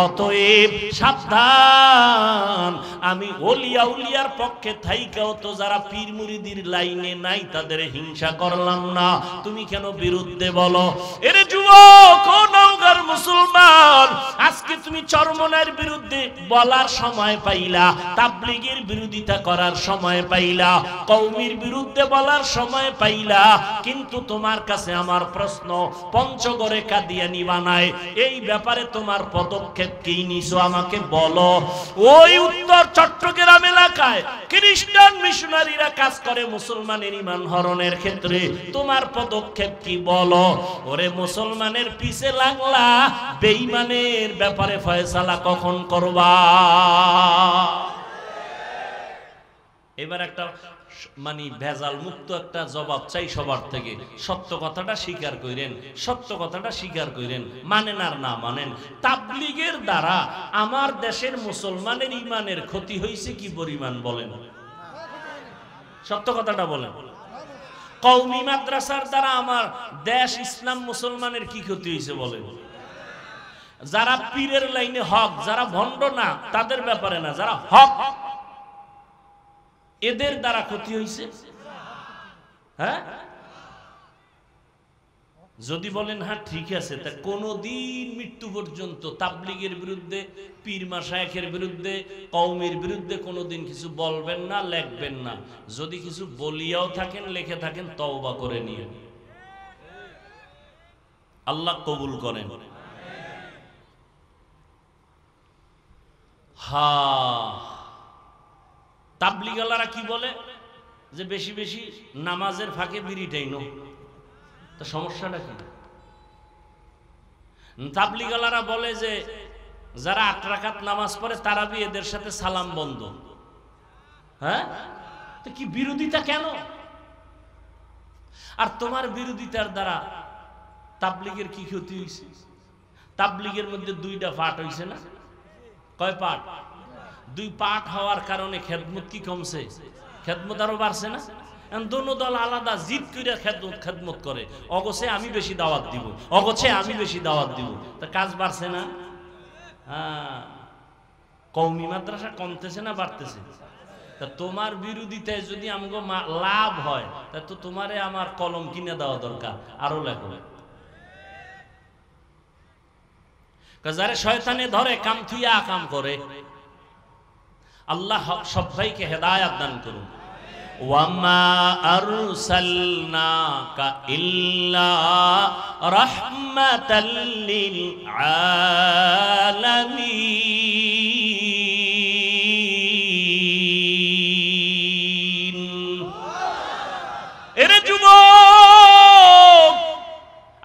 অতএব সাবধান, আমি ওলিয়া উলিয়ার পক্ষে থাইকাও তো যারা পীর মুরিদির লাইনে নাই তাদের হিংসা করলাম না, তুমি কেন বিরুদ্ধে বলো? এরে যুবক ও নওগাঁর মুসলমান, আজকে তুমি চরমনার বিরুদ্ধে বলার সময় পাইলা, তাবলীগের বিরোধিতা করার সময় পাইলা, কওমির বিরুদ্ধে বলার সময় পাইলা, কিন্তু তোমার কাছে আমার প্রশ্ন, পঞ্চগড়ে কাদিয়ানি বানায় এই ব্যাপারে তোমার পদক্ষেপ কি নিছো আমাকে বলো। ওই উত্তর চট্টগ্রাম এলাকায় খ্রিস্টান মিশনারিরা কাজ করে মুসলমানের ঈমান হরণের ক্ষেত্রে, তোমার পদক্ষেপ কি বলো? ওরে মুসলমানের পিছে লাগলা, বেঈমানের ব্যাপারে ফয়সালা কখন করবা? এবার একটা মানে ভেজাল মুক্ত একটা জবাব চাই সবার থেকে। সত্য কথাটা স্বীকার করেন, সত্য কথাটা স্বীকার করেন, মানেন আর না মানেন। তাবলীগের দ্বারা আমার দেশের মুসলমানের ঈমানের ক্ষতি হয়েছে কি পরিমাণ বলেন? সত্য কথাটা বলেন। কওমি মাদ্রাসার দ্বারা আমার দেশ ইসলাম মুসলমানের কি ক্ষতি হয়েছে বলেন? যারা পীরের লাইনে হক, যারা ভণ্ড না তাদের ব্যাপারে না, যারা হক এদের দ্বারা ক্ষতি হয়েছে। হ্যাঁ, যদি বলেন হ্যাঁ ঠিক আছে, তা কোনদিন মৃত্যু পর্যন্ত তাবলীগের বিরুদ্ধে, পীর মাশায়েখের বিরুদ্ধে, কওমের বিরুদ্ধে কোনদিন কিছু বলবেন না, লিখবেন না। যদি কিছু বলিয়াও থাকেন, লিখে থাকেন, তওবা করে নিয়ে আল্লাহ কবুল করেন। তাবলীগওয়ালারা কি বলে যে বেশি বেশি নামাজের ফাঁকে বিড়িটাই নো, তো সমস্যাটা কি? তাবলীগওয়ালারা বলে যে যারা 8 রাকাত নামাজ পড়ে তারাবি এদের সাথে সালাম বন্ধ। হ্যাঁ, তো কি বিরোধিতা কেন? আর তোমার বিরোধিতার দ্বারা তাবলীগের কি ক্ষতি হয়েছে? তাবলীগের মধ্যে 2টা পাঠ হয়েছে না? কয় পাঠ? 2 পাঠ হওয়ার কারণে খেদমত কি কমছে? খেদমত আরো বাড়ছে না? দোনো দল আলাদা জিদ করে খেদমত করে, অগছে আমি বেশি দাওয়াত দিব, অগছে আমি বেশি দাওয়াত দিব, তা কাজ বাড়ছে না? হ্যাঁ, কওমি মাদ্রাসা কমতেছে না বাড়তেছে? তা তোমার বিরোধিতায় যদি আমগো লাভ হয়, তা তো তোমারে আমার কলম কিনে দেওয়া দরকার, আরো লেখো। যারে শয়তানে ধরে কাম থুইয়া কাম করে। আল্লাহ সবাইকে হেদায়েত দান করুন। ওয়ামা আরসালনাকা ইল্লা রাহমাতাল লিল আলামিন। এরে যুবক,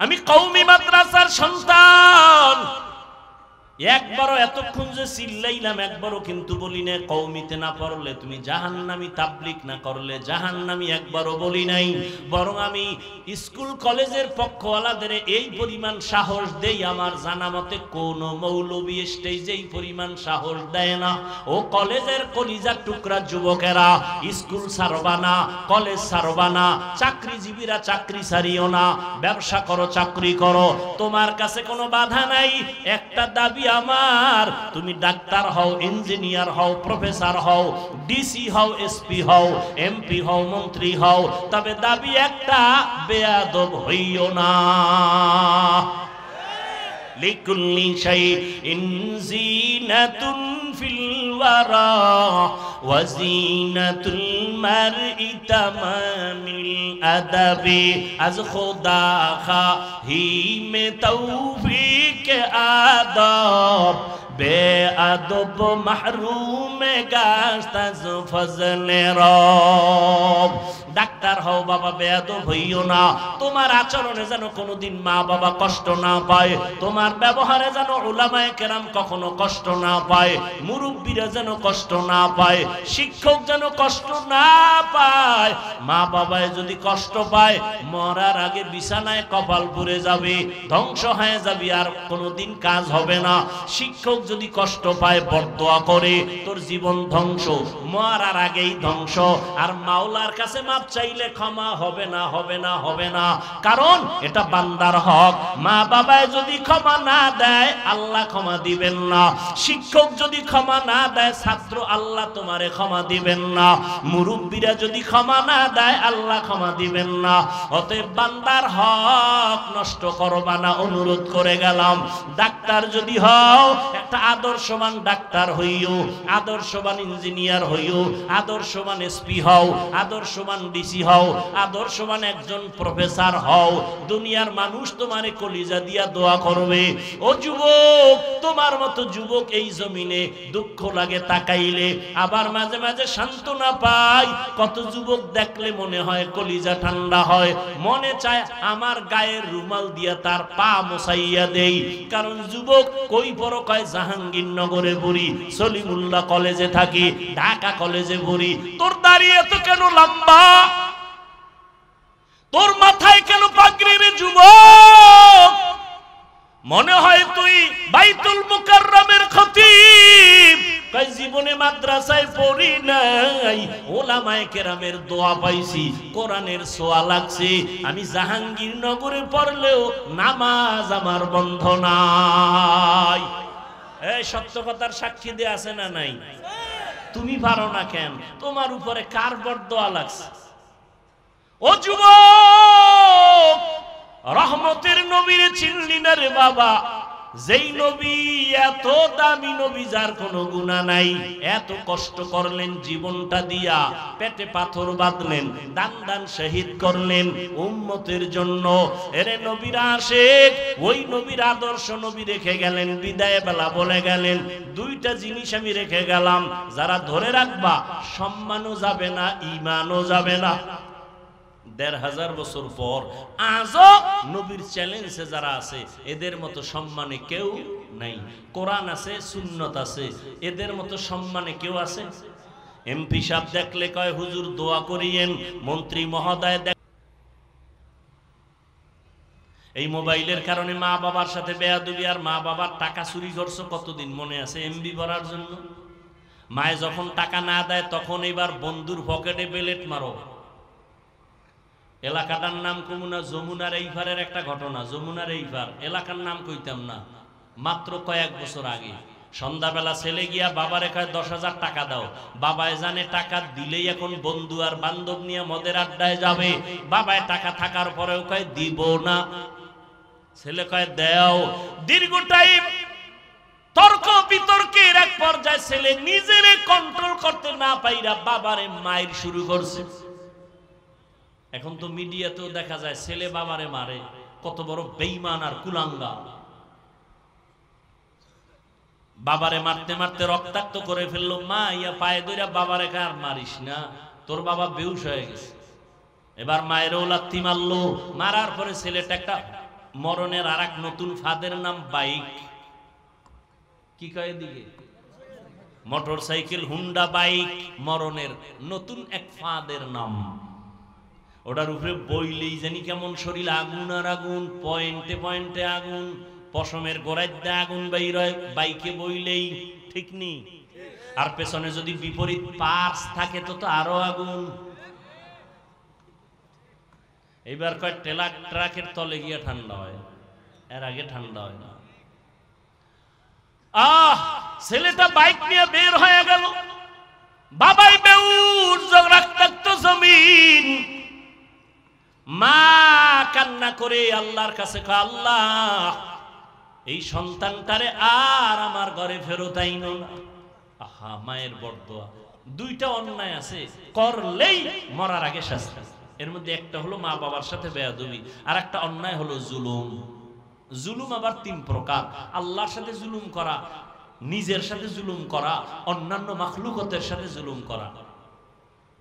আমি কওমি মাদ্রাসার সন্তান, একবারও এতক্ষণ যে চিল্লাইলাম একবারও কিন্তু বলি না কওমিতে না পড়লে তুমি জাহান্নামী, তাবলীগ না করলে জাহান্নামী, একবারও বলি নাই। বরং আমি স্কুল কলেজের পক্ষওয়ালাদের এই পরিমাণ সাহস দেই, আমার জানা মতে কোন মৌলবী স্টেজে এই পরিমাণ সাহস দেয় না। ও কলেজের কলিজার টুকরা যুবকেরা, স্কুল ছাড়বা না, কলেজ ছাড়বা না, চাকরিজীবীরা চাকরি ছাড়িও না, ব্যবসা করো, চাকরি করো, তোমার কাছে কোনো বাধা নাই। একটা দাবি আমার, তুমি ডাক্তার হও, ইঞ্জিনিয়ার হও, প্রফেসর হও, ডিসি হও, এসপি হও, এমপি হও, মন্ত্রী হও, তবে দাবি একটা, বেয়াদব হইও না। লিকুল্লি শাইইন জিনাতুন ফিল ওয়ারা ওয়া জিনাতুল মারই তামামিল আদাবি। আজ খোদা খাহি মে তৌফিক আদব, বেআদব মাহরুম গাস্ত আজ ফজলে রব। ডাক্তার হও বাবা, বেয়াদব হইও না। তোমার আচরণে যেন কোনোদিন মা বাবা কষ্ট না পায়, তোমার ব্যবহারে যেন উলামায়ে কেরাম কখনো কষ্ট না পায়, মুরব্বীরা যেন কষ্ট না পায়, শিক্ষক যেন কষ্ট না পায়। মা বাবায় যদি কষ্ট পায়, মরার আগে বিছানায় কপাল পুড়ে যাবে, ধ্বংস হয়ে যাবে, আর কোনোদিন কাজ হবে না। শিক্ষক যদি কষ্ট পায়, বরদোয়া করে, তোর জীবন ধ্বংস, মরার আগেই ধ্বংস। আর মাওলার কাছে মাপ চাইলে ক্ষমা হবে না, হবে না, হবে না, কারণ এটা বান্দার হক। মা বাবায় যদি ক্ষমা না দেয়, আল্লাহ ক্ষমা দিবেন না। শিক্ষক যদি ক্ষমা না দেয়, ছাত্র আল্লাহ তোমারে ক্ষমা দিবেন না। মুরব্বীরা যদি ক্ষমা না দেয়, আল্লাহ ক্ষমা দিবেন না। অতএব বান্দার হক নষ্ট করবা না, অনুরোধ করে গেলাম। ডাক্তার যদি হও, একটা আদর্শবান ডাক্তার হইও, আদর্শবান ইঞ্জিনিয়ার হইও, আদর্শবান এসপি হও, আদর্শবান ডিসি হও, আদর্শবান একজন প্রফেসর হও। দুনিয়ার মানুষ তোমারে কলিজা দিয়া দোয়া করবে। ও যুবক, তোমার মতো যুবক এই জমিনে দুঃখ লাগে তাকাইলে, আবার মাঝে মাঝে সান্ত্বনা পাই। কত যুবক দেখলে মনে হয় কলিজা ঠান্ডা হয়, মনে চায় আমার গায়ের রুমাল দিয়া তার পা মোছাইয়া দেই। কারণ যুবক কই বড় কয় জাহাঙ্গীরনগরে পড়ি, সলিমুল্লাহ কলেজে থাকি, ঢাকা কলেজে পড়ি। তোর দাঁড়িয়ে তো কেন লম্বা, তোর মাথায় কেন পাগড়ি রে যুবক? মনে হয় তুই বাইতুল মুকাররমের খতিব। কয় জীবনে মাদ্রাসায় পড়ি নাই, ওলামায়ে কেরামের দোয়া পাইছি, কোরআনের ছোঁয়া লাগছে। আমি জাহাঙ্গীরনগরে পড়লেও নামাজ আমার বন্ধ নাই। এই সত্য কথার সাক্ষী দিয়ে আছে না নাই? তুমি পারো না কেন? তোমার উপরে কার বরদোয়া লাগছে? ও যুবক, রহমতের নবীরে চিনলি না রে বাবা? যেই নবী এত দামি নবী, যার কোনো গুনাহ নাই, এত কষ্ট করলেন জীবনটা দিয়া, পেটে পাথর বাঁধলেন, দান দান শহীদ করলেন উম্মতের জন্য। এরে নবীর আশিক, ওই নবীর আদর্শ নবী রেখে গেলেন, বিদায় বেলা বলে গেলেন, দুইটা জিনিস আমি রেখে গেলাম, যারা ধরে রাখবা সম্মানও যাবে না, ঈমানও যাবে না। ১৫০০ বছর পর আজও নবীর চ্যালেঞ্জে যারা আছে, এদের মতো সম্মানে কেউ নাই। কোরআন আছে, সুন্নত আছে, এদের মতো সম্মানে কেউ আছে? এমপি সাহেব দেখলে কয় হুজুর দোয়া করিয়েন, মন্ত্রী মহোদয়। এই মোবাইলের কারণে মা বাবার সাথে বেয়াদবি, আর মা বাবার টাকা চুরি করছো কতদিন মনে আছে? এমবি ভরার জন্য। মায়ে যখন টাকা না দেয়, তখন এবার বন্ধুর পকেটে বেলেট মারো। এলাকাটার নাম কমুনা, যমুনার এই পারের একটা ঘটনা। যমুনার এই পার এলাকার নাম কইতাম না, মাত্র কয়েক বছর আগে সন্ধ্যাবেলা ছেলে গিয়া বাবারে কয় ১০,০০০ টাকা দাও। বাবায় জানে টাকা দিলেই এখন বন্ধু আর বান্ধব নিয়ে মদের আড্ডায় যাবে। বাবায় টাকা থাকার পরেও কয় দিব না, ছেলে কয় দেও। দীর্ঘ টাইম তর্ক বিতর্কের এক পর্যায়ে ছেলে নিজেরে কন্ট্রোল করতে না পাইরা বাবারে মাইর শুরু করছে। এখন তো মিডিয়াতেও দেখা যায় ছেলে বাবারে মারে, কত বড় বেঈমান আর কুলাঙ্গা। বাবারে মারতে মারতে রক্তাক্ত করে ফেললো। মা ইয়া পায়ে ধইরা বাবারে কার মারিস না, তোর বাবা বেহুশ হয়ে গেছে। এবার মায়েরও লাথি মারলো। মারার পরে ছেলেটা একটা মরণের আর এক নতুন ফাঁদের নাম বাইক। কি কয় দিকে? মোটর সাইকেল, হুন্ডা বাইক, মরণের নতুন এক ফাঁদের নাম। ওটার উপরে বইলেই জানি কেমন শরীর আগুন আর আগুন, পয়েন্টে পয়েন্টে আগুন, পশমের গোড়ায় আগুন বাইর হয় বাইকে বইলেই, ঠিক নি? আর পেছনে যদি বিপরীত পার্স থাকে তো আরো আগুন। এইবার কয় ট্রাকের তলে গিয়ে ঠান্ডা হয়, এর আগে ঠান্ডা হয় না। ছেলেটা বাইক নিয়ে বের হয়ে গেল, বাবাই বেউর রক্তাক্ত জমিন। মা কান্না করে আল্লাহর কাছে কয়, আল্লাহ এই সন্তানটারে আর আমার ঘরে ফেরত আইনো না। আহা, মায়ের বরদোয়া। দুইটা অন্যায় আছে, করলেই মরার আগে শাস্তি। এর মধ্যে একটা হলো মা বাবার সাথে বেয়াদবি, আর একটা অন্যায় হলো জুলুম। জুলুম আবার ৩ প্রকার। আল্লাহর সাথে জুলুম করা, নিজের সাথে জুলুম করা, অন্যান্য মাখলুকতের সাথে জুলুম করা।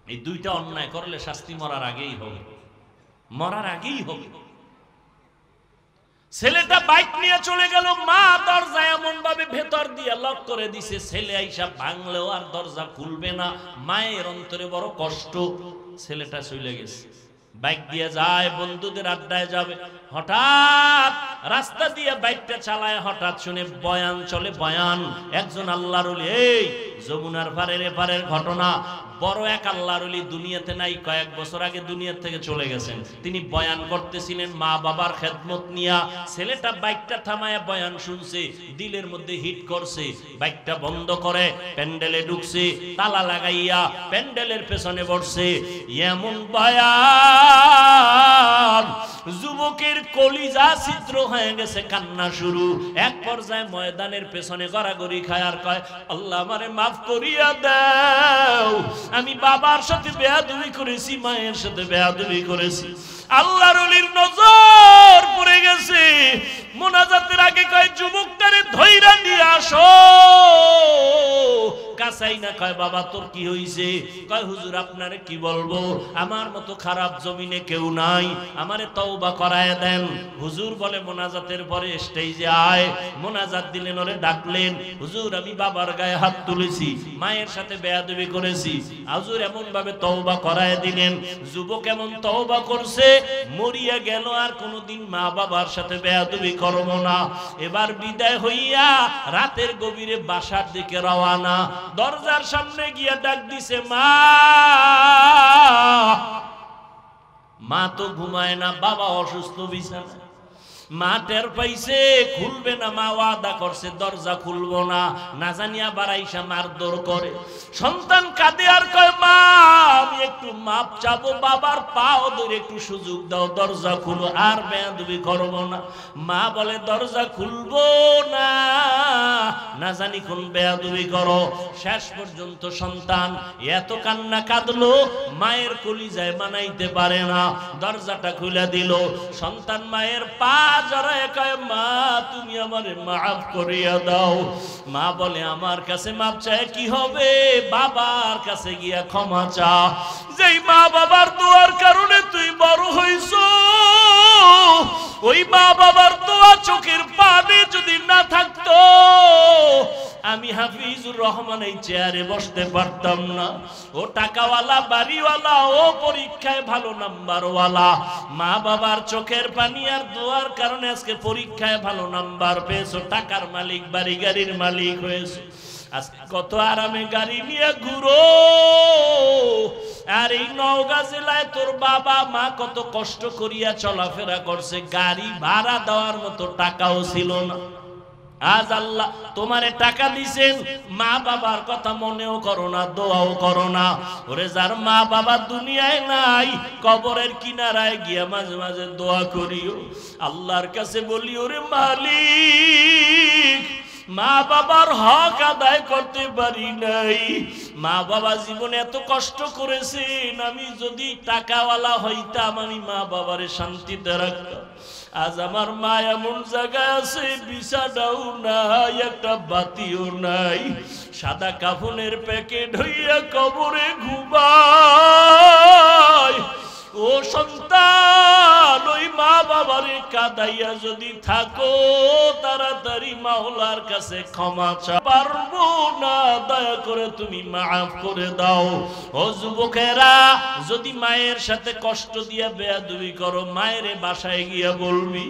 এই দুইটা অন্যায় করলে শাস্তি মরার আগেই হবে, মরার আগেই হবে। ছেলেটা বাইক নিয়ে চলে গেল, মা দরজা এমন ভাবে ভেতর দিয়ে লক করে দিছে, ছেলে আইসা ভাঙলেও আর দরজা খুলবে না। মায়ের অন্তরে বড় কষ্ট। ছেলেটা চলে গেছে, বাইক দিয়ে যায়, বন্ধুদের আড্ডায় যাবে। হঠাৎ রাস্তা দিয়ে বাইকটা চালায়, হঠাৎ শুনে বয়ান চলে, বয়ান। একজন আল্লাহর ওলি, এই যমুনার পারের এপারের ঘটনা। বড় এক আল্লাহর ওলি দুনিয়াতে নাই, কয়েক বছর আগে দুনিয়া থেকে চলে গেছেন। তিনি বয়ান করতেছিলেন মা বাবার খেদমত নিয়া। ছেলেটা বাইকটা থামায় বয়ান শুনছে, দিলের মধ্যে হিট করছে, বাইকটা বন্ধ করে প্যান্ডেলে ঢুকছে, তালা লাগাইয়া প্যান্ডেলের পেছনে বসছে। এমন বয়ান, যুবকের কলিজা ছিদ্র হয়ে গেছে, কান্না শুরু। এক পর্যায়ে ময়দানের পেছনে গড়াগড়ি খায় আর কয়, আল্লাহ আমারে মাফ করিয়া দাও, আমি বাবার সাথে বেয়াদবি করেছি, মায়ের সাথে বেয়াদবি করেছি। আল্লাহর ওলির নজর পড়ে গেছে। মোনাজাতের আগে কয়, যুবকটারে ধইরা নিয়ে আসো। কাছাই না, কয় বাবা তোর কি হইছে? কয় হুজুর আপনারে কি বলবো, আমার মতো খারাপ জমিনে কেউ নাই, আমারে তওবা করায় দেন। হুজুর বলে মোনাজাতের পরে স্টেজে আয়। মোনাজাত দিলেন, ওরে ডাকলেন, হুজুর আমি বাবার গায়ে হাত তুলেছি, মায়ের সাথে বেয়াদবি করেছি, হুজুর এমন ভাবে তওবা করায় দিলেন। যুবক এমন তওবা করছে, মরিয়া গেল, আর কোনোদিন মা বাবার সাথে বেয়াদবি করব না। এবার বিদায় হইয়া রাতের গভীরে বাসার দিকে রওয়ানা। দরজার সামনে গিয়া ডাক দিছে, মা। মা তো ঘুমায় না, বাবা অসুস্থ বিছানায়। মা টের পাইছে, খুলবে না, মা ওয়াদা করছে দরজা খুলবো না। না জানিয়া বাড়াইসা মারধর করে। সন্তান কাঁদে আর কয়, মা আমি একটু মাপ চাবো, বাবার পাও ধরে একটু সুযোগ দাও, দরজা খুলো, আর বেয়াদবি করবো না। মা বলে দরজা খুলবো না, না জানি কোন বেয়াদবি করো। শেষ পর্যন্ত সন্তান এত কান্না কাঁদলো, মায়ের কলিজায় মানাইতে পারে না, দরজাটা খুলে দিল। সন্তান মায়ের পা জড়ায় কয়, মা তুমি আমারে মাফ করিয়া দাও। মা বলে আমার কাছে মাপ চায় কি হবে, বাবার কাছে গিয়া ক্ষমা চা। যেই মা বাবার দোয়ার কারণে তুই বড় হইছ, ওই মা বাবার দোয়া চোখের পানি যদি না থাকতো, আমি হাফিজুর রহমান এই চেয়ারে বসতে পারতাম না। ও টাকাওয়ালা, বাড়িওয়ালা, ও পরীক্ষায় ভালো নাম্বারওয়ালা। মা বাবার চোখের পানি আর দোয়ার কারণে আজকে পরীক্ষায় ভালো নাম্বার পেয়েছো, টাকার মালিক, বাড়ি গাড়ির মালিক হয়েছো। আজকে কত আরামে গাড়ি নিয়ে ঘুরো। আর এই নওগাঁ জেলায় তোর বাবা মা কত কষ্ট করিয়া চলাফেরা করছে, গাড়ি ভাড়া দেওয়ার মতো টাকাও ছিল না। আজ আল্লাহ তোমারে টাকা দিছেন, মা বাবার কথা মনেও করো না, দোয়াও করো না। ওরে যার মা বাবা দুনিয়ায় নাই, কবরের কিনারায় গিয়া মাঝে মাঝে দোয়া করিও, আল্লাহর কাছে বলি, ওরে মালিক মা বাবার হক আদায় করতে পারি নাই, মা বাবা জীবনে এত কষ্ট করেছেন, আমি যদি টাকাওয়ালা হইতাম আমি মা বাবারে শান্তিতে রাখতাম। আজ আমার মা এমন জায়গায় আছে, বিছানাও নাই, একটা বাতিও নাই, সাদা কাফনের প্যাকেট হইয়া কবরে ঘুমায়। ও সন্তান, ওই মা বাবারে কাঁদাইয়া যদি থাকো, তাড়াতাড়ি মাওলার কাছে ক্ষমা চা। পারবো না, দয়া করে তুমি মাফ করে দাও। ও যুবকেরা, যদি মায়ের সাথে কষ্ট দিয়া বেয়াদবি করো, মায়ের বাসায় গিয়া বলবি,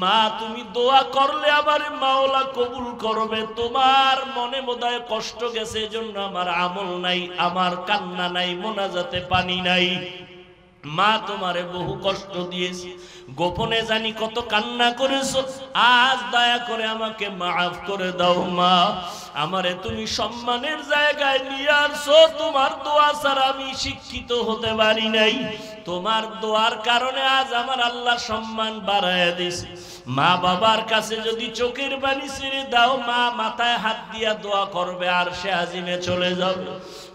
মা তুমি দোয়া করলে আমার মাওলা কবুল করবে। তোমার মনে বোধহয় কষ্ট গেছে, এজন্য আমার আমল নাই, আমার কান্না নাই, মোনাজাতে পানি নাই। মা তোমারে বহু কষ্ট দিয়েছে, গোপনে জানি কত কান্না করেছো, আজ দয়া করে আমাকে মাফ করে দাও। মা আমারে তুমি সম্মানের জায়গায় নিয়ে আসছো, তোমার দোয়া ছাড়া আমি শিক্ষিত হতে পারি নাই, তোমার দোয়ার কারণে আজ আমার আল্লাহ সম্মান বাড়ায় দিছে। মা বাবার কাছে যদি চোখের পানি ছেড়ে দাও, মা মাথায় হাত দিয়া দোয়া করবে আর সে আজিমে চলে যাবে।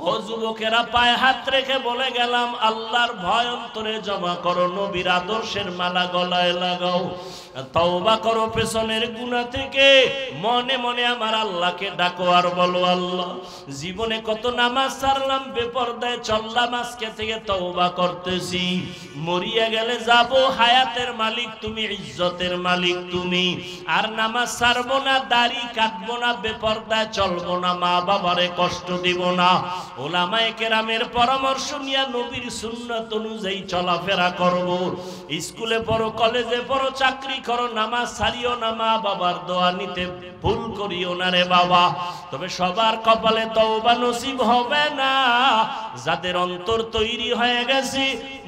ও যুবকেরা, পায়ে হাত রেখে বলে গেলাম, আল্লাহর ভয় অন্তরে জমা করো, নবীর আদর্শের মালা গলায় লাগাও, তওবা করো পেছনের গুনাহ থেকে, মনে মনে আমার আল্লাহকে ডাকো আর বলো, আল্লাহ জীবনে কত নামাজ ছাড়লাম, বেপরদায় চললাম, আজকে থেকে তওবা করতেছি, মরিয়া গেলে যাব, হায়াতের মালিক তুমি, ইজ্জতের মালিক তুমি, আর নামাজ ছাড়বো না, দাড়ি কাটবো না, বেপরদায় চলবো না, মা বাবারে কষ্ট দিব না। ওলামায়ে কেরামের পরামর্শ নিয়ে নবীর সুন্নাত অনুযায়ী চলাফেরা করব। স্কুলে পড়ো, কলেজে পড়ো, চাকরি করো, নামাজ ছাড়িও না, মা বাবার দোয়া নিতে ভুল করিও না রে বাবা। তবে সবার কপালে তওবা নসিব হবে না। যাদের অন্তর তৈরি হয়ে গেছে,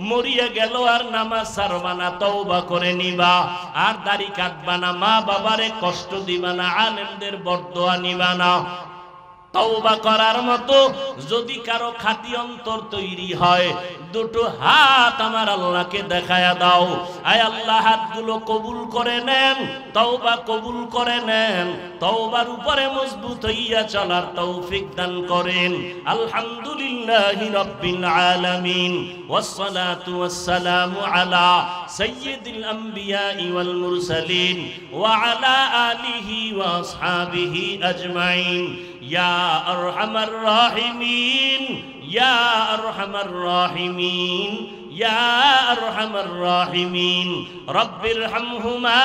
মরিয়া গেল আর নামাজ ছাড়বা না, তওবা করে নিবা, আর দাড়ি কাটবা না, মা বাবারে কষ্ট দিবা না, আলেমদের বরদোয়া নিবা না। তওবা করার মতো যদি কারো খাঁটি অন্তর তৈরি হয়, দুটো হাত আমার আল্লাহকে দেখায়া দাও। আয় আল্লাহ, হাতগুলো কবুল করে নেন, তওবা কবুল করে নেন, তওবার উপরে মজবুত হইয়া চলার তৌফিক দান করেন। আলহামদুলিল্লাহি রাব্বিল আলামিন, ওয়াসসালাতু ওয়াসসালামু আলা সাইয়্যিদিল আমবিয়াই ওয়াল মুরসালিন ওয়া আলা আলিহি ওয়া আসহাবিহি আজমাইন। ইয়া আরহামার রাহিমিন, ইয়া আরহামার রাহিমিন, ইয়া আরহামার রাহিমিন, রব্বিরহামহুমা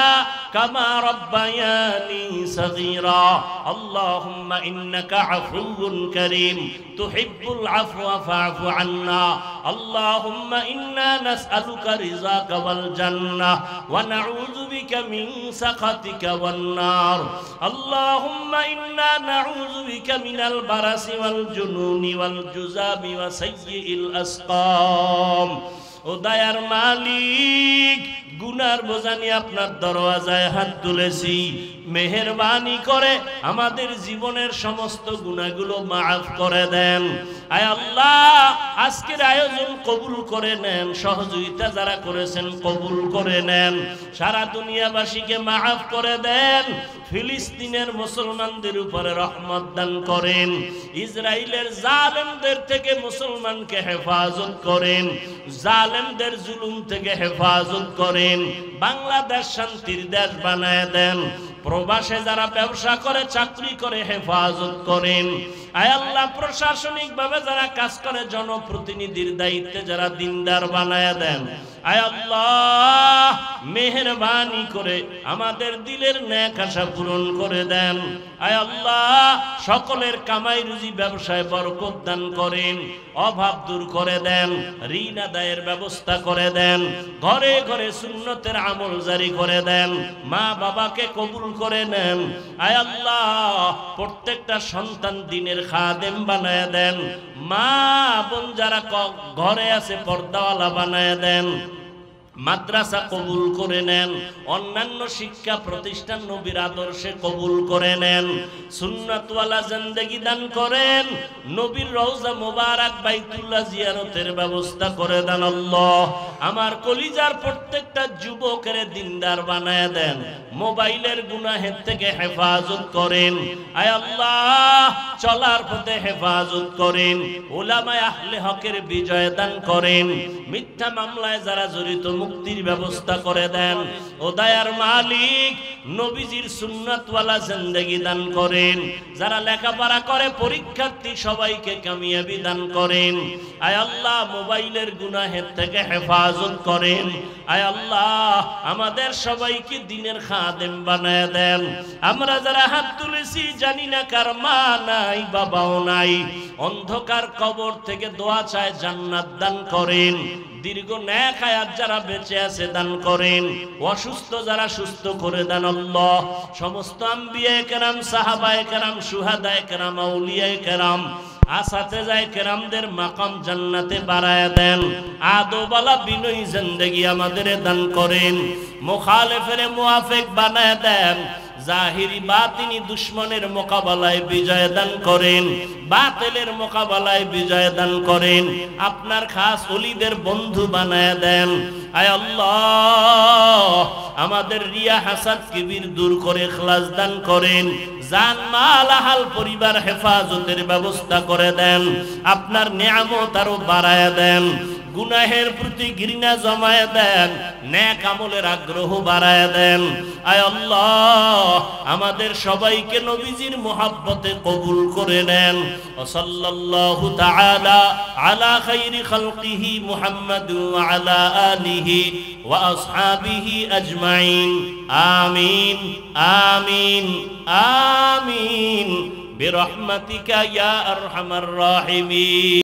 কামা রব্বায়ানি সগীরা। আল্লাহুম্মা ইন্নাকা আফুউন কারীম তুহিব্বুল আফওয়া ফা'ফু আন্না। আল্লাহুম্মা ইন্না নাসআলুকা রিযাকা ওয়াল জান্নাহ ওয়া নাউযু বিকা মিন সাখাতিকা ওয়ান নার। আল্লাহুম্মা ইন্না নাউযু বিকা মিনাল বারাসি ওয়াল জুনুনি ওয়াল জুযাবি ওয়া সাইয়্যিল আসকাম। ও দয়ার মালিক, গুনার বোঝা নিয়ে আপনার দরওয়াজায় হাত তুলেছি, মেহেরবানি করে আমাদের জীবনের সমস্ত গুনাহগুলো মাফ করে দেন। আয় আল্লাহ, আজকের আয়োজন কবুল করে নেন, সহযোগিতা যারা করেছেন কবুল করে নেন, সারা দুনিয়াবাসীকে মাফ করে দেন, ফিলিস্তিনের মুসলমানদের উপরে রহমত দান করেন, ইসরায়েলের জালেমদের থেকে মুসলমানকে হেফাজত করেন, জালেমদের জুলুম থেকে হেফাজত করেন, বাংলাদেশ শান্তির দেশ বানায় দেন, প্রবাসে যারা ব্যবসা করে চাকরি করে হেফাজত করেন। আয় আল্লাহ, প্রশাসনিক ভাবে যারা কাজ করে, জনপ্রতিনিধির দায়িত্বে যারা দিনদার বানায় দেন। আয় আল্লাহ, মেহেরবানি করে আমাদের দিলের নেক আশা পূরণ করে দেন। আয় আল্লাহ, সকলের কামাই রুজি ব্যবসায় বরকত দান করেন, অভাব দূর করে দেন, ঋণ আদায়ের ব্যবস্থা করে দেন, ঘরে ঘরে সুন্নতের আমল জারি করে দেন, মা বাবাকে কবুল করে নেন। আয় আল্লাহ, প্রত্যেকটা সন্তান দিনের খাদেম বানায় দেন, মা বোন যারা ঘরে আছে পর্দাওয়ালা বানায় দেন, মাদ্রাসা কবুল করে নেন, অন্যান্য শিক্ষা প্রতিষ্ঠান নবীর আদর্শে কবুল করে নেন, সুন্নাতওয়ালা জিন্দেগি দান করেন, নবীর রওজা মোবারক বাইতুল্লাহ জিয়ারতের ব্যবস্থা করে দেন। আল্লাহ, আমার কলিজার প্রত্যেকটা যুবকের দিনদার বানায় দেন, মোবাইলের গুনাহের থেকে হেফাজত করেন। আয় আল্লাহ, চলার পথে হেফাজত করেন, উলামায়ে আহলে হকের বিজয় দান করেন, মিথ্যা মামলায় যারা জড়িত মুক্তির ব্যবস্থা করে দেন। ও দয়ার মালিক, নবীজির সুন্নাতওয়ালা জিন্দেগি দান করেন, যারা লেখাপড়া করে পরীক্ষার্থী সবাইকে কামিয়াবি দান করেন। আয় আল্লাহ, মোবাইলের গুনাহের থেকে হেফাজত করেন। আয় আল্লাহ, আমাদের সবাইকে দিনের খাদেম বানায় দেন। আমরা যারা হাত তুলেছি, জানি না কার মা নাই বাবাও নাই, অন্ধকার কবর থেকে দোয়া চায় জান্নাত দান করেন, দীর্ঘ নেক হায়াত যারা বেঁচে আছে দান করেন, অসুস্থ যারা সুস্থ করে দেন। আল্লাহ, সমস্ত আম্বিয়ায়ে কেরাম, সাহাবায়ে কেরাম, শুহাদায়ে কেরাম, আউলিয়ায়ে কেরাম, আসাতেজায়ে কেরামদের মাকাম জান্নাতে বাড়ায় দেন, আদবওয়ালা বিনয়ী জিন্দেগি আমাদের দান করেন, মুখালিফের মুওয়াফিক বানায় দেন, জাহিরি বাতিনি দুশমনের মোকাবেলায় বিজয় দান করেন, বাতিলের মোকাবেলায় বিজয় দান করেন, আপনার খাস ওলিদের বন্ধু বানায় দেন। আয় আল্লাহ, আমাদের রিয়া হাসাদ কিবির দূর করে ইখলাস দান করেন, জান মাল আহাল পরিবার হেফাজতের ব্যবস্থা করে দেন, আপনার নিয়ামত আরো বাড়ায় দেন, গুনাহের প্রতি ঘৃণা জমায় দেন, নেক আমলের আগ্রহ বাড়ায় দেন। আয় আল্লাহ, আমাদের সবাইকে নবীজির মুহাব্বতে কবুল করে নেন। ওয়া সাল্লাল্লাহু তাআলা আলা খাইরি খালকিহি মুহাম্মাদ ওয়া আলা আলিহি ওয়া আসহাবিহি আজমাইন। আমিন আমিন আমিন বিরহমাতিকা ইয়া আরহামার রাহিমিন।